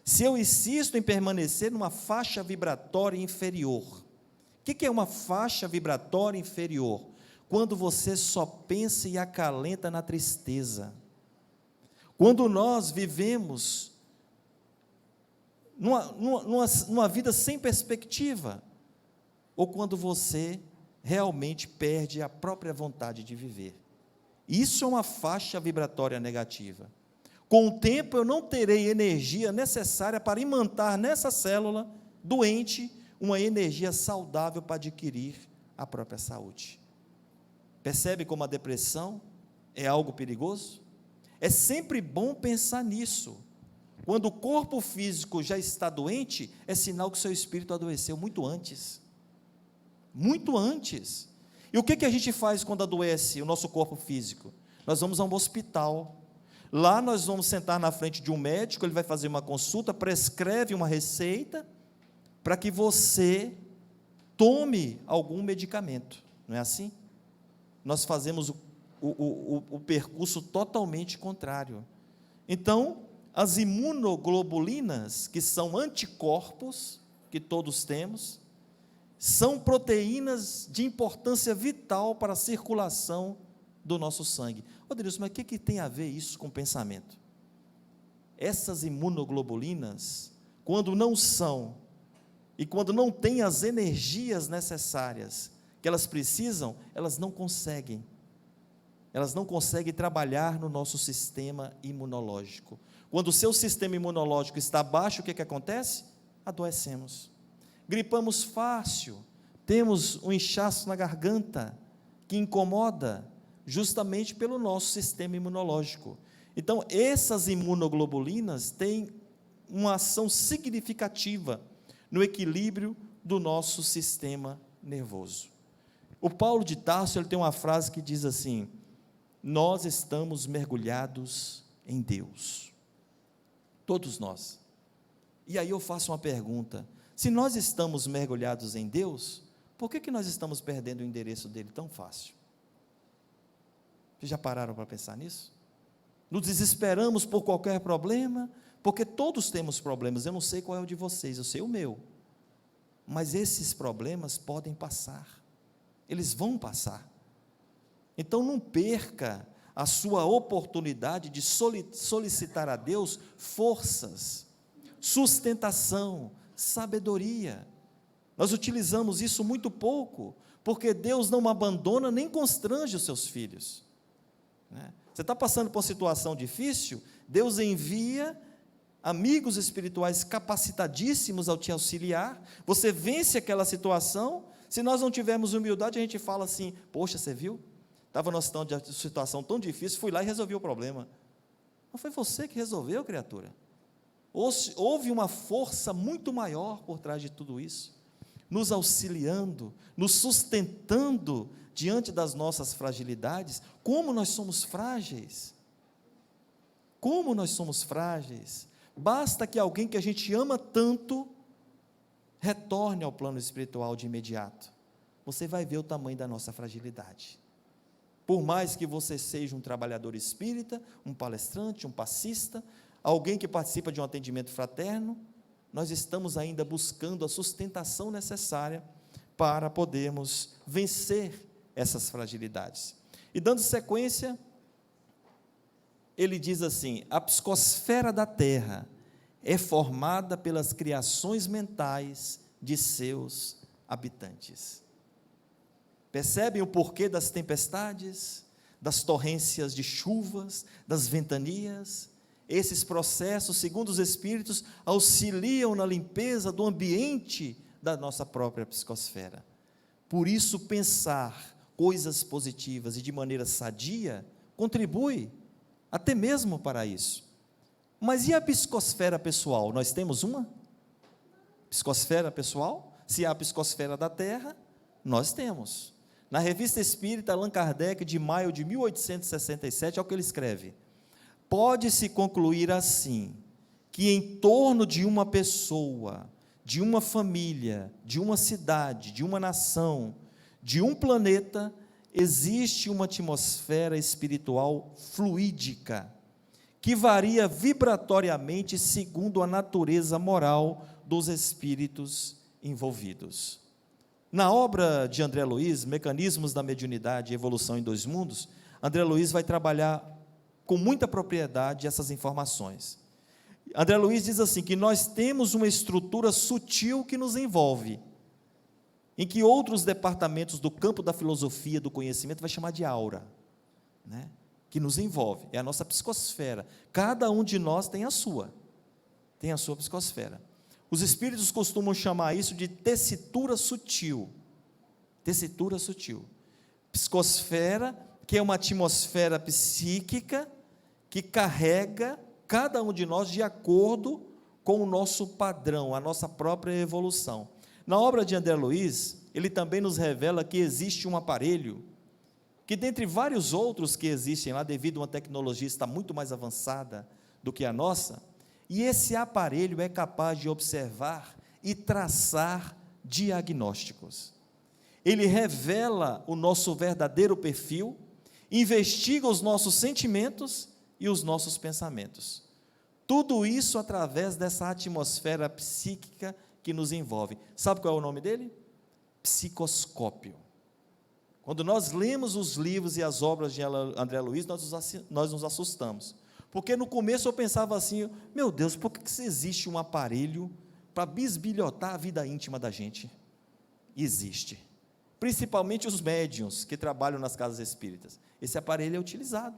se eu insisto em permanecer numa faixa vibratória inferior, o que é uma faixa vibratória inferior? Quando você só pensa e acalenta na tristeza. Quando nós vivemos numa vida sem perspectiva, ou quando você realmente perde a própria vontade de viver. Isso é uma faixa vibratória negativa. Com o tempo eu não terei energia necessária para imantar nessa célula doente uma energia saudável para adquirir a própria saúde. Percebe como a depressão é algo perigoso? É sempre bom pensar nisso. Quando o corpo físico já está doente, é sinal que o seu espírito adoeceu muito antes. Muito antes. E o que a gente faz quando adoece o nosso corpo físico? Nós vamos a um hospital. Lá nós vamos sentar na frente de um médico, ele vai fazer uma consulta, prescreve uma receita, para que você tome algum medicamento. Não é assim? Nós fazemos o percurso totalmente contrário. Então, as imunoglobulinas, que são anticorpos, que todos temos, são proteínas de importância vital para a circulação do nosso sangue. Ô Deus, mas o que tem a ver isso com o pensamento? Essas imunoglobulinas, quando não são, e quando não têm as energias necessárias que elas precisam, elas não conseguem trabalhar no nosso sistema imunológico. Quando o seu sistema imunológico está baixo, o que acontece? Adoecemos. Gripamos fácil, temos um inchaço na garganta, que incomoda, justamente pelo nosso sistema imunológico. Então, essas imunoglobulinas têm uma ação significativa no equilíbrio do nosso sistema nervoso. O Paulo de Tarso, ele tem uma frase que diz assim: nós estamos mergulhados em Deus. Todos nós. E aí eu faço uma pergunta: se nós estamos mergulhados em Deus, por que nós estamos perdendo o endereço dele tão fácil? Vocês já pararam para pensar nisso? Nos desesperamos por qualquer problema, porque todos temos problemas. Eu não sei qual é o de vocês, eu sei o meu. Mas esses problemas podem passar. Eles vão passar. Então não perca a sua oportunidade de solicitar a Deus forças, sustentação, sabedoria. Nós utilizamos isso muito pouco, porque Deus não abandona nem constrange os seus filhos. Você está passando por uma situação difícil, Deus envia amigos espirituais capacitadíssimos ao te auxiliar, você vence aquela situação. Se nós não tivermos humildade, a gente fala assim: poxa, você viu? Estava numa situação tão difícil, fui lá e resolvi o problema. Não foi você que resolveu, criatura. Houve uma força muito maior por trás de tudo isso, nos auxiliando, nos sustentando diante das nossas fragilidades. Como nós somos frágeis! Como nós somos frágeis! Basta que alguém que a gente ama tanto retorne ao plano espiritual de imediato. Você vai ver o tamanho da nossa fragilidade. Por mais que você seja um trabalhador espírita, um palestrante, um passista, alguém que participa de um atendimento fraterno, nós estamos ainda buscando a sustentação necessária para podermos vencer essas fragilidades. E dando sequência, ele diz assim: a psicosfera da Terra é formada pelas criações mentais de seus habitantes. Percebem o porquê das tempestades, das torrências de chuvas, das ventanias? Esses processos, segundo os Espíritos, auxiliam na limpeza do ambiente da nossa própria psicosfera. Por isso, pensar coisas positivas e de maneira sadia contribui até mesmo para isso. Mas e a psicosfera pessoal? Nós temos uma? Psicosfera pessoal? Se há a psicosfera da Terra, nós temos. Na Revista Espírita, Allan Kardec, de maio de 1867, é o que ele escreve: pode-se concluir assim, que em torno de uma pessoa, de uma família, de uma cidade, de uma nação, de um planeta, existe uma atmosfera espiritual fluídica, que varia vibratoriamente segundo a natureza moral dos espíritos envolvidos. Na obra de André Luiz, Mecanismos da Mediunidade e Evolução em Dois Mundos, André Luiz vai trabalhar com muita propriedade essas informações. André Luiz diz assim, que nós temos uma estrutura sutil que nos envolve, em que outros departamentos do campo da filosofia, do conhecimento, vai chamar de aura, né? Que nos envolve, é a nossa psicosfera. Cada um de nós tem a sua psicosfera. Os espíritos costumam chamar isso de tessitura sutil. Tessitura sutil. Psicosfera, que é uma atmosfera psíquica que carrega cada um de nós de acordo com o nosso padrão, a nossa própria evolução. Na obra de André Luiz, ele também nos revela que existe um aparelho que, dentre vários outros que existem lá, devido a uma tecnologia estar muito mais avançada do que a nossa, e esse aparelho é capaz de observar e traçar diagnósticos. Ele revela o nosso verdadeiro perfil, investiga os nossos sentimentos e os nossos pensamentos. Tudo isso através dessa atmosfera psíquica que nos envolve. Sabe qual é o nome dele? Psicoscópio. Quando nós lemos os livros e as obras de André Luiz, nós nos assustamos. Porque no começo eu pensava assim, meu Deus, por que existe um aparelho para bisbilhotar a vida íntima da gente? Existe. Principalmente os médiuns que trabalham nas casas espíritas. Esse aparelho é utilizado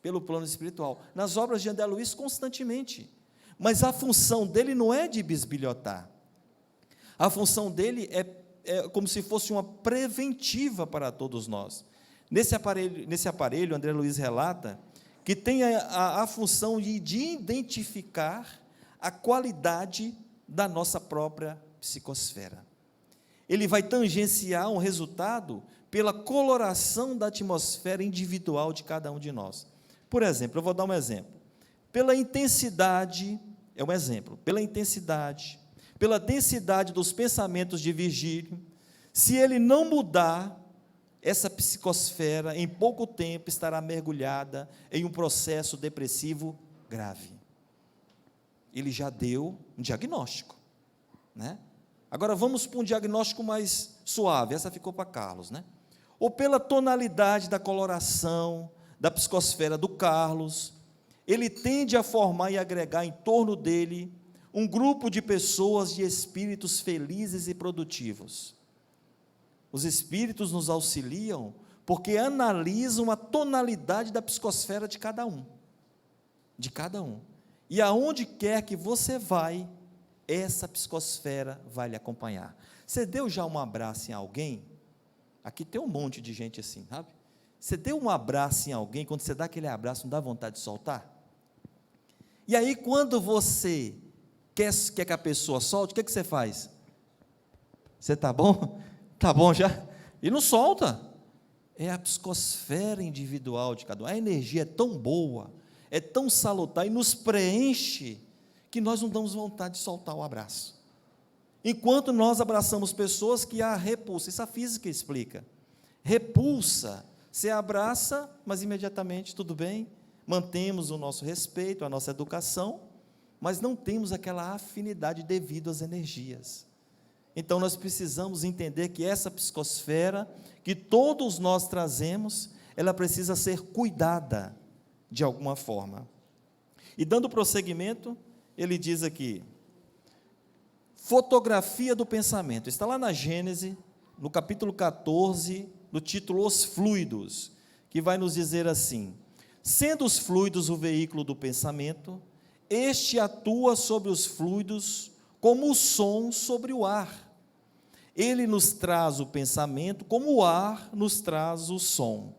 pelo plano espiritual. Nas obras de André Luiz, constantemente. Mas a função dele não é de bisbilhotar. A função dele é como se fosse uma preventiva para todos nós. Nesse aparelho, André Luiz relata que tem a função de identificar a qualidade da nossa própria psicosfera. Ele vai tangenciar um resultado pela coloração da atmosfera individual de cada um de nós. Por exemplo, eu vou dar um exemplo. Pela intensidade, é um exemplo, pela intensidade, pela densidade dos pensamentos de Virgílio, se ele não mudar, essa psicosfera, em pouco tempo, estará mergulhada em um processo depressivo grave. Ele já deu um diagnóstico, né? Agora vamos para um diagnóstico mais suave, essa ficou para Carlos, né? Ou pela tonalidade da coloração da psicosfera do Carlos, ele tende a formar e agregar em torno dele um grupo de pessoas, de espíritos felizes e produtivos. Os espíritos nos auxiliam porque analisam a tonalidade da psicosfera de cada um. De cada um. E aonde quer que você vai, essa psicosfera vai lhe acompanhar. Você deu já um abraço em alguém? Aqui tem um monte de gente assim, sabe? Você deu um abraço em alguém, quando você dá aquele abraço, não dá vontade de soltar? E aí, quando você quer que a pessoa solte, o que você faz? Você está bom? Está bom já? E não solta. É a psicosfera individual de cada um. A energia é tão boa, é tão salutar e nos preenche, que nós não damos vontade de soltar o abraço. Enquanto nós abraçamos pessoas que há repulsa, isso a física explica. Repulsa, você abraça, mas imediatamente, tudo bem, mantemos o nosso respeito, a nossa educação, mas não temos aquela afinidade devido às energias. Então nós precisamos entender que essa psicosfera, que todos nós trazemos, ela precisa ser cuidada de alguma forma. E dando prosseguimento, ele diz aqui, fotografia do pensamento, está lá na Gênesis, no capítulo 14, no título Os Fluidos, que vai nos dizer assim, sendo os fluidos o veículo do pensamento, este atua sobre os fluidos como o som sobre o ar, Ele nos traz o pensamento, como o ar nos traz o som.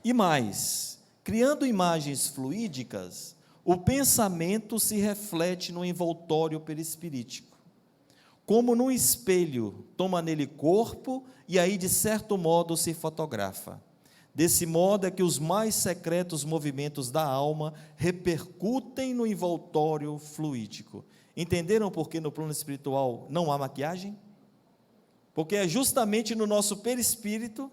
E mais, criando imagens fluídicas, o pensamento se reflete no envoltório perispirítico. Como num espelho, toma nele corpo e aí, de certo modo, se fotografa. Desse modo é que os mais secretos movimentos da alma repercutem no envoltório fluídico. Entenderam por que no plano espiritual não há maquiagem? Porque é justamente no nosso perispírito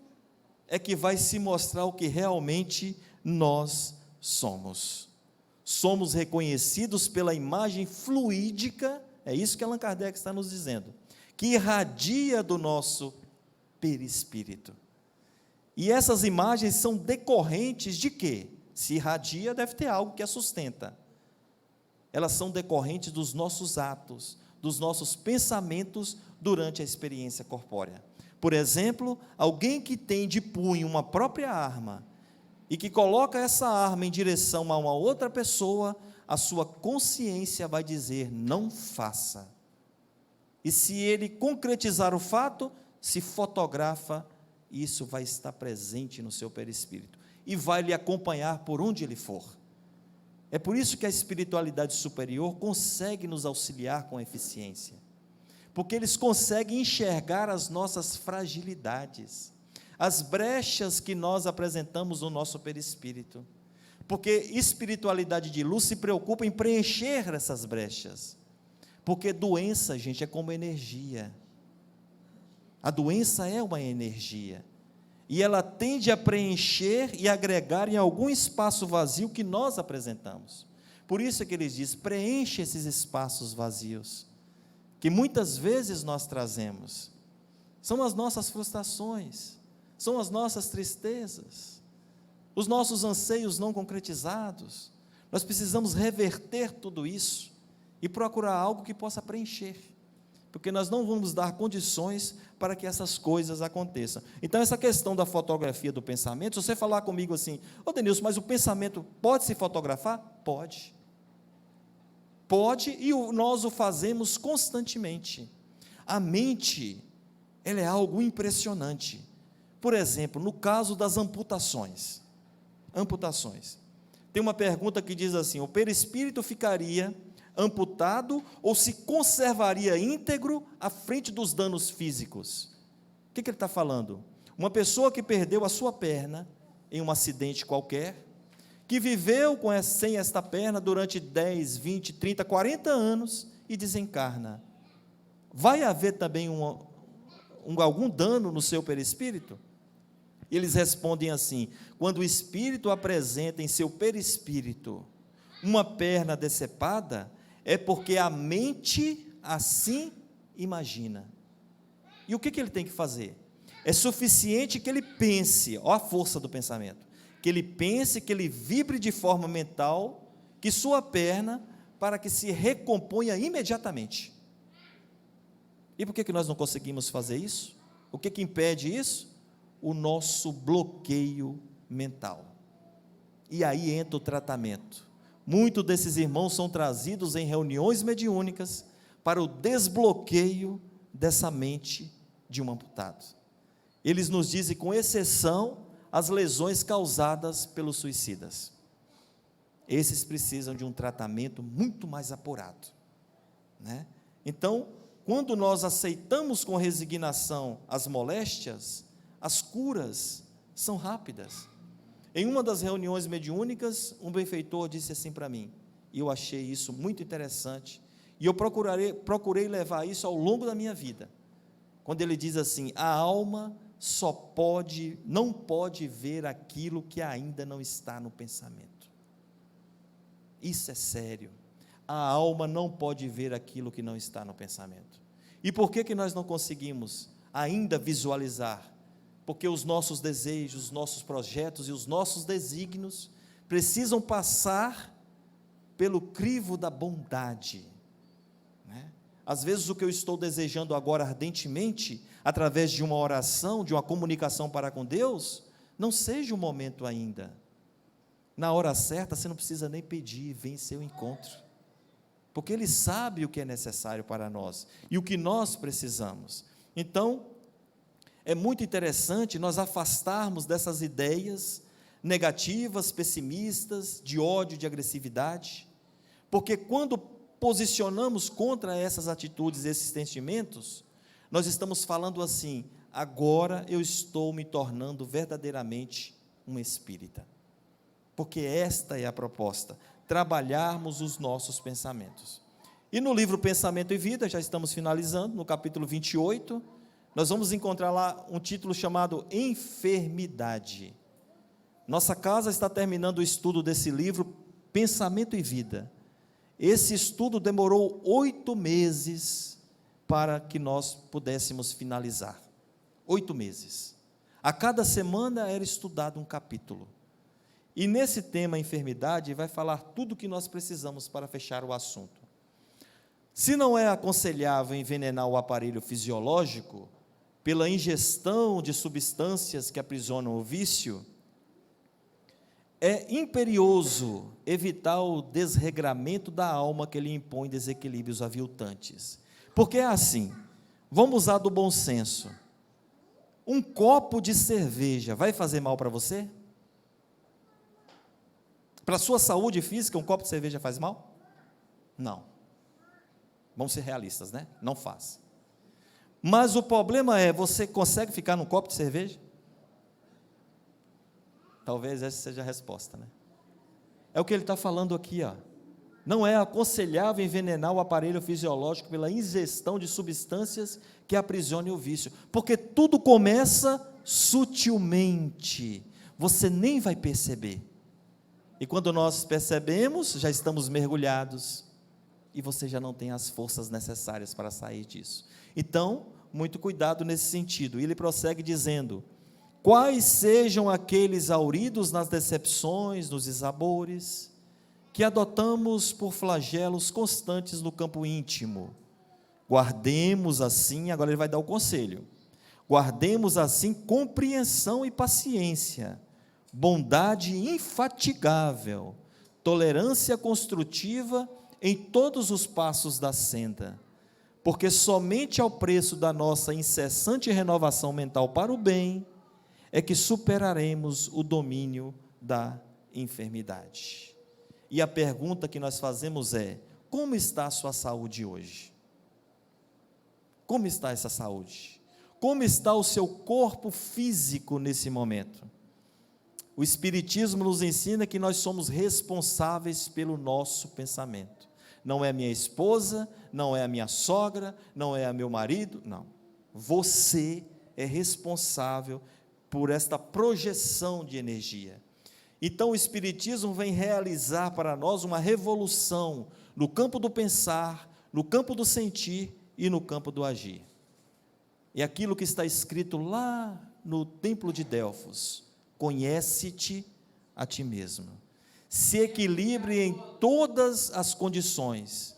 é que vai se mostrar o que realmente nós somos. Somos reconhecidos pela imagem fluídica, é isso que Allan Kardec está nos dizendo, que irradia do nosso perispírito. E essas imagens são decorrentes de quê? Se irradia, deve ter algo que a sustenta. Elas são decorrentes dos nossos atos, dos nossos pensamentos durante a experiência corpórea. Por exemplo, alguém que tem de punho uma própria arma e que coloca essa arma em direção a uma outra pessoa, a sua consciência vai dizer: não faça. E se ele concretizar o fato, se fotografa, isso vai estar presente no seu perispírito e vai lhe acompanhar por onde ele for. É por isso que a espiritualidade superior consegue nos auxiliar com eficiência, porque eles conseguem enxergar as nossas fragilidades, as brechas que nós apresentamos no nosso perispírito, porque espiritualidade de luz se preocupa em preencher essas brechas, porque doença, gente, é como energia. A doença é uma energia, e ela tende a preencher e agregar em algum espaço vazio que nós apresentamos. Por isso é que ele diz: preenche esses espaços vazios, que muitas vezes nós trazemos. São as nossas frustrações, são as nossas tristezas, os nossos anseios não concretizados. Nós precisamos reverter tudo isso e procurar algo que possa preencher, porque nós não vamos dar condições para que essas coisas aconteçam. Então, essa questão da fotografia do pensamento, se você falar comigo assim: ô Denilson, mas o pensamento pode se fotografar? Pode. Pode, e nós o fazemos constantemente. A mente, ela é algo impressionante. Por exemplo, no caso das amputações. Tem uma pergunta que diz assim: o perispírito ficaria amputado ou se conservaria íntegro à frente dos danos físicos? O que ele está falando? Uma pessoa que perdeu a sua perna em um acidente qualquer, que viveu sem esta perna durante 10, 20, 30, 40 anos e desencarna, vai haver também algum dano no seu perispírito? Eles respondem assim: quando o espírito apresenta em seu perispírito uma perna decepada, é porque a mente assim imagina. E o que ele tem que fazer? É suficiente que ele pense, olha a força do pensamento, que ele pense, que ele vibre de forma mental, que sua perna, para que se recomponha imediatamente. E por que nós não conseguimos fazer isso? O que impede isso? O nosso bloqueio mental. E aí entra o tratamento. Muitos desses irmãos são trazidos em reuniões mediúnicas para o desbloqueio dessa mente de um amputado. Eles nos dizem, com exceção, as lesões causadas pelos suicidas. Esses precisam de um tratamento muito mais apurado, né? Então, quando nós aceitamos com resignação as moléstias, as curas são rápidas. Em uma das reuniões mediúnicas, um benfeitor disse assim para mim, e eu achei isso muito interessante, e eu procurei levar isso ao longo da minha vida, quando ele diz assim: a alma não pode ver aquilo que ainda não está no pensamento. Isso é sério. A alma não pode ver aquilo que não está no pensamento. E por que nós não conseguimos ainda visualizar? Porque os nossos desejos, os nossos projetos e os nossos desígnios precisam passar pelo crivo da bondade, né? Às vezes o que eu estou desejando agora ardentemente, através de uma oração, de uma comunicação para com Deus, não seja o momento ainda. Na hora certa você não precisa nem pedir, vem em seu encontro. porque Ele sabe o que é necessário para nós e o que nós precisamos. Então, é muito interessante nós afastarmos dessas ideias negativas, pessimistas, de ódio, de agressividade, porque quando posicionamos contra essas atitudes, esses sentimentos, nós estamos falando assim: agora eu estou me tornando verdadeiramente um espírita, porque esta é a proposta, trabalharmos os nossos pensamentos. E no livro Pensamento e Vida, já estamos finalizando, no capítulo 28, nós vamos encontrar lá um título chamado Enfermidade. Nossa casa está terminando o estudo desse livro, Pensamento e Vida. Esse estudo demorou 8 meses para que nós pudéssemos finalizar. 8 meses. A cada semana era estudado um capítulo. E nesse tema enfermidade, vai falar tudo o que nós precisamos para fechar o assunto. Se não é aconselhável envenenar o aparelho fisiológico pela ingestão de substâncias que aprisionam o vício, é imperioso evitar o desregramento da alma que lhe impõe desequilíbrios aviltantes. Porque é assim, vamos usar do bom senso. Um copo de cerveja vai fazer mal para você? Para a sua saúde física, um copo de cerveja faz mal? Não. Vamos ser realistas, né? Não faz. Mas o problema é, você consegue ficar num copo de cerveja? Talvez essa seja a resposta, né? É o que ele está falando aqui, ó. Não é aconselhável envenenar o aparelho fisiológico pela ingestão de substâncias que aprisionem o vício, porque tudo começa sutilmente, você nem vai perceber. E quando nós percebemos, já estamos mergulhados, e você já não tem as forças necessárias para sair disso. Então, muito cuidado nesse sentido. E ele prossegue dizendo: quais sejam aqueles hauridos nas decepções, nos dissabores, que adotamos por flagelos constantes no campo íntimo. Guardemos assim, agora ele vai dar o conselho, guardemos assim compreensão e paciência, bondade infatigável, tolerância construtiva em todos os passos da senda, porque somente ao preço da nossa incessante renovação mental para o bem, é que superaremos o domínio da enfermidade. E a pergunta que nós fazemos é: como está a sua saúde hoje? Como está essa saúde? Como está o seu corpo físico nesse momento? O Espiritismo nos ensina que nós somos responsáveis pelo nosso pensamento. Não é a minha esposa, não é a minha sogra, não é o meu marido, não. Você é responsável por esta projeção de energia. Então o Espiritismo vem realizar para nós uma revolução no campo do pensar, no campo do sentir e no campo do agir. É aquilo que está escrito lá no Templo de Delfos: conhece-te a ti mesmo, se equilibre em todas as condições,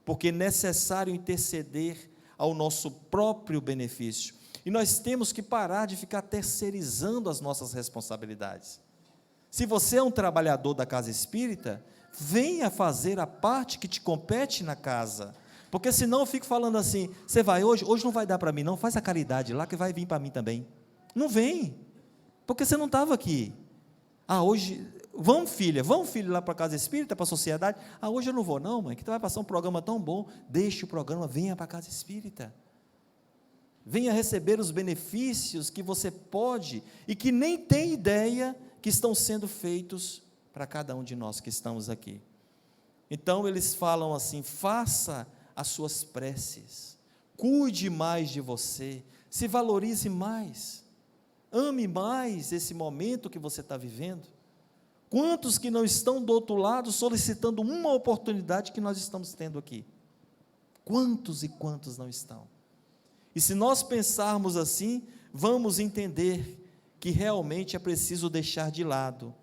porque é necessário interceder ao nosso próprio benefício. E nós temos que parar de ficar terceirizando as nossas responsabilidades. Se você é um trabalhador da casa espírita, venha fazer a parte que te compete na casa, porque senão eu fico falando assim: você vai hoje não vai dar para mim não, faz a caridade lá que vai vir para mim também. Não vem, porque você não estava aqui. Hoje, vamos filho lá para a casa espírita, para a sociedade. Hoje eu não vou não, mãe, que tu vai passar um programa tão bom. Deixe o programa, venha para a casa espírita. Venha receber os benefícios que você pode e que nem tem ideia que estão sendo feitos para cada um de nós que estamos aqui. Então eles falam assim: faça as suas preces, cuide mais de você, se valorize mais, ame mais esse momento que você está vivendo. Quantos que não estão do outro lado solicitando uma oportunidade que nós estamos tendo aqui? Quantos e quantos não estão? E se nós pensarmos assim, vamos entender que realmente é preciso deixar de lado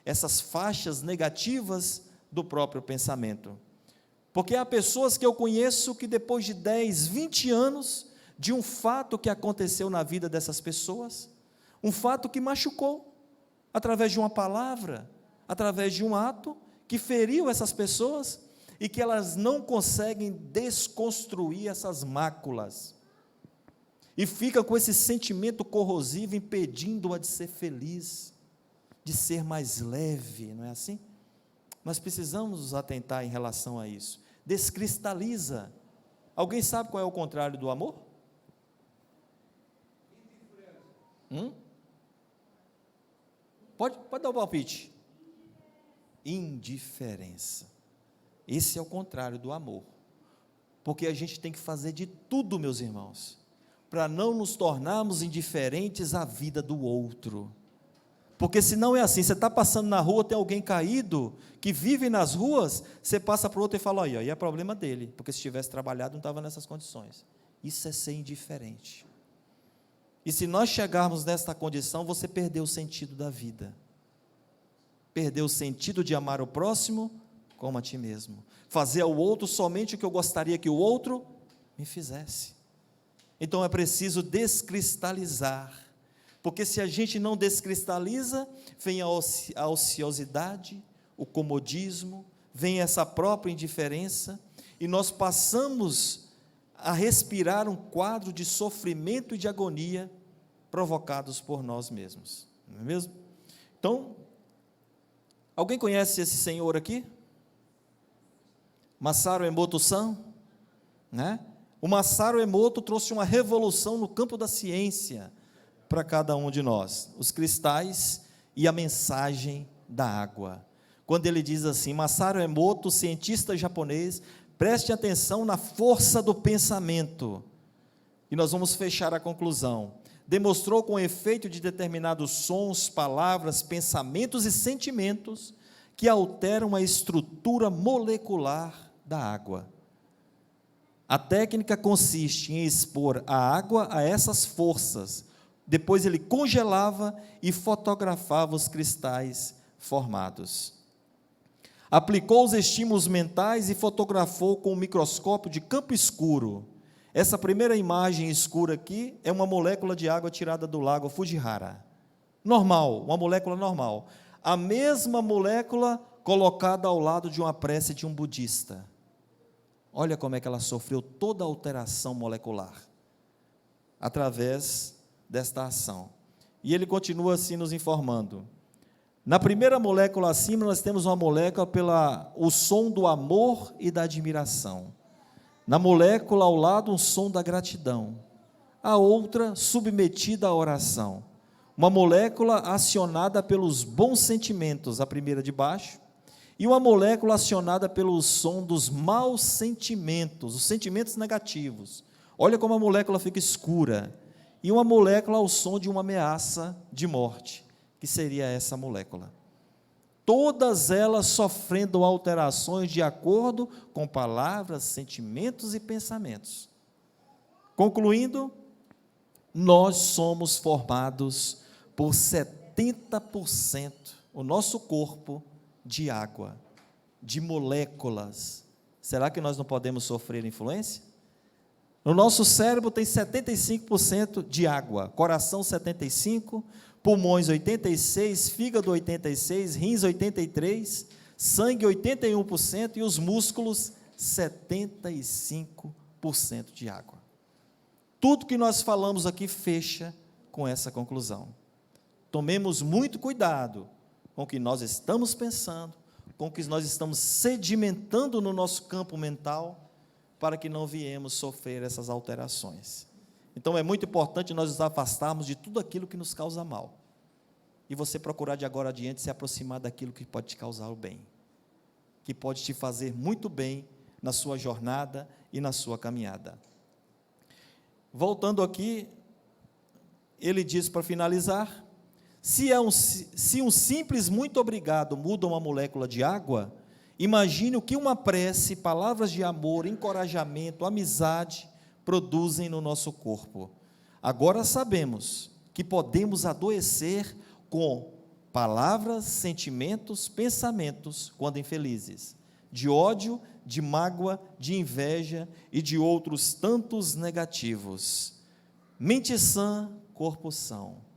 essas faixas negativas do próprio pensamento. Porque há pessoas que eu conheço que depois de 10, 20 anos de um fato que aconteceu na vida dessas pessoas, um fato que machucou, através de uma palavra, através de um ato que feriu essas pessoas, e que elas não conseguem desconstruir essas máculas, e fica com esse sentimento corrosivo impedindo-a de ser feliz, de ser mais leve, não é assim? Nós precisamos nos atentar em relação a isso. Descristaliza. Alguém sabe qual é o contrário do amor? Pode dar um palpite. Indiferença. Esse é o contrário do amor. Porque a gente tem que fazer de tudo, meus irmãos, para não nos tornarmos indiferentes à vida do outro. Porque se não é assim, você está passando na rua, tem alguém caído, que vive nas ruas, você passa para o outro e fala, olha, e é problema dele, porque se tivesse trabalhado não estava nessas condições. Isso é ser indiferente. E se nós chegarmos nesta condição, você perdeu o sentido da vida. Perdeu o sentido de amar o próximo como a ti mesmo. Fazer ao outro somente o que eu gostaria que o outro me fizesse. Então é preciso descristalizar, porque se a gente não descristaliza, vem a ociosidade, o comodismo, vem essa própria indiferença, e nós passamos a respirar um quadro de sofrimento e de agonia provocados por nós mesmos, não é mesmo? Então, alguém conhece esse senhor aqui? Masaru Emoto-san, né? O Masaru Emoto trouxe uma revolução no campo da ciência para cada um de nós, os cristais e a mensagem da água. Quando ele diz assim, Masaru Emoto, cientista japonês, preste atenção na força do pensamento, e nós vamos fechar a conclusão. Demonstrou com efeito de determinados sons, palavras, pensamentos e sentimentos que alteram a estrutura molecular da água. A técnica consiste em expor a água a essas forças. Depois ele congelava e fotografava os cristais formados. Aplicou os estímulos mentais e fotografou com um microscópio de campo escuro. Essa primeira imagem escura aqui é uma molécula de água tirada do lago Fujihara. Normal, uma molécula normal. A mesma molécula colocada ao lado de uma prece de um budista. Olha como é que ela sofreu toda a alteração molecular através desta ação. E ele continua assim nos informando. Na primeira molécula acima, nós temos uma molécula o som do amor e da admiração. Na molécula ao lado, um som da gratidão. A outra, submetida à oração. Uma molécula acionada pelos bons sentimentos, a primeira de baixo, e uma molécula acionada pelo som dos maus sentimentos, os sentimentos negativos. Olha como a molécula fica escura. E uma molécula ao som de uma ameaça de morte, que seria essa molécula. Todas elas sofrendo alterações de acordo com palavras, sentimentos e pensamentos. Concluindo, nós somos formados por 70%, o nosso corpo, de água, de moléculas. Será que nós não podemos sofrer influência? No nosso cérebro tem 75% de água, coração 75%, pulmões 86%, fígado 86%, rins 83%, sangue 81% e os músculos 75% de água. Tudo que nós falamos aqui fecha com essa conclusão. Tomemos muito cuidado com o que nós estamos pensando, com o que nós estamos sedimentando no nosso campo mental, para que não viemos sofrer essas alterações. Então é muito importante nós nos afastarmos de tudo aquilo que nos causa mal, e você procurar de agora adiante se aproximar daquilo que pode te causar o bem, que pode te fazer muito bem na sua jornada e na sua caminhada. Voltando aqui, ele diz para finalizar, se um simples muito obrigado muda uma molécula de água, imagine o que uma prece, palavras de amor, encorajamento, amizade produzem no nosso corpo. Agora sabemos que podemos adoecer com palavras, sentimentos, pensamentos, quando infelizes, de ódio, de mágoa, de inveja e de outros tantos negativos. Mente sã, corpo são.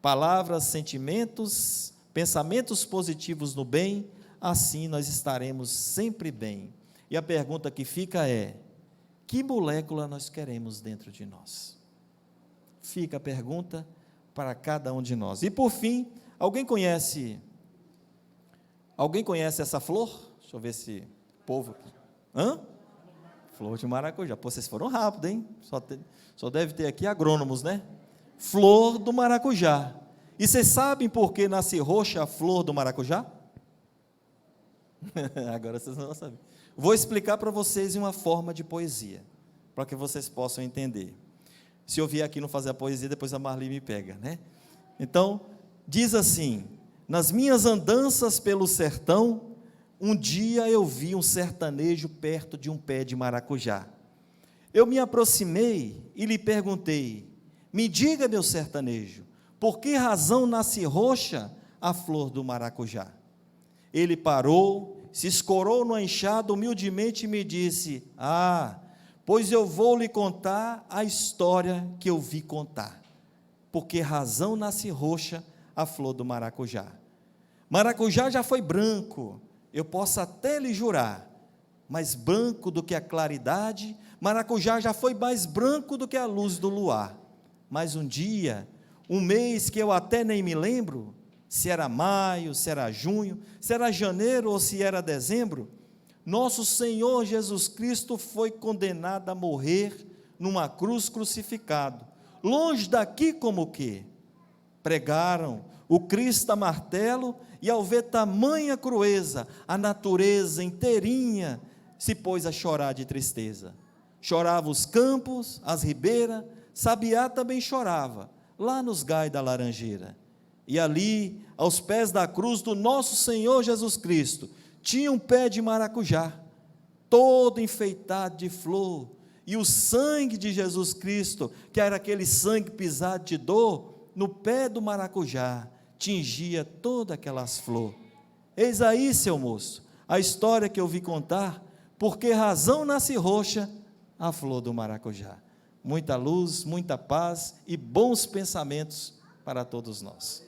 Palavras, sentimentos, pensamentos positivos no bem, assim nós estaremos sempre bem. E a pergunta que fica é: que molécula nós queremos dentro de nós? Fica a pergunta para cada um de nós. E por fim, alguém conhece essa flor? Deixa eu ver se o povo... Flor de maracujá. Pô, vocês foram rápido, hein? Só deve ter aqui agrônomos, né? Flor do maracujá. E vocês sabem por que nasce roxa a flor do maracujá? Agora vocês não vão saber. Vou explicar para vocês em uma forma de poesia, para que vocês possam entender. Se eu vier aqui não fazer a poesia, depois a Marli me pega, né? Então, diz assim: nas minhas andanças pelo sertão, um dia eu vi um sertanejo perto de um pé de maracujá. Eu me aproximei e lhe perguntei: me diga, meu sertanejo, por que razão nasce roxa a flor do maracujá? Ele parou, se escorou no enxado humildemente e me disse: pois eu vou lhe contar a história que eu vi contar. Por que razão nasce roxa a flor do maracujá? Maracujá já foi branco, eu posso até lhe jurar, mais branco do que a claridade, maracujá já foi mais branco do que a luz do luar. Mas um dia, um mês que eu até nem me lembro, se era maio, se era junho, se era janeiro ou se era dezembro, nosso Senhor Jesus Cristo foi condenado a morrer numa cruz crucificado. Longe daqui como que? Pregaram o Cristo a martelo, e ao ver tamanha crueza, a natureza inteirinha se pôs a chorar de tristeza. Chorava os campos, as ribeiras, sabiá também chorava, lá nos gai da laranjeira. E ali, aos pés da cruz do nosso Senhor Jesus Cristo, tinha um pé de maracujá, todo enfeitado de flor, e o sangue de Jesus Cristo, que era aquele sangue pisado de dor, no pé do maracujá, tingia todas aquelas flores. Eis aí, seu moço, a história que eu vi contar, por que razão nasce roxa a flor do maracujá. Muita luz, muita paz e bons pensamentos para todos nós.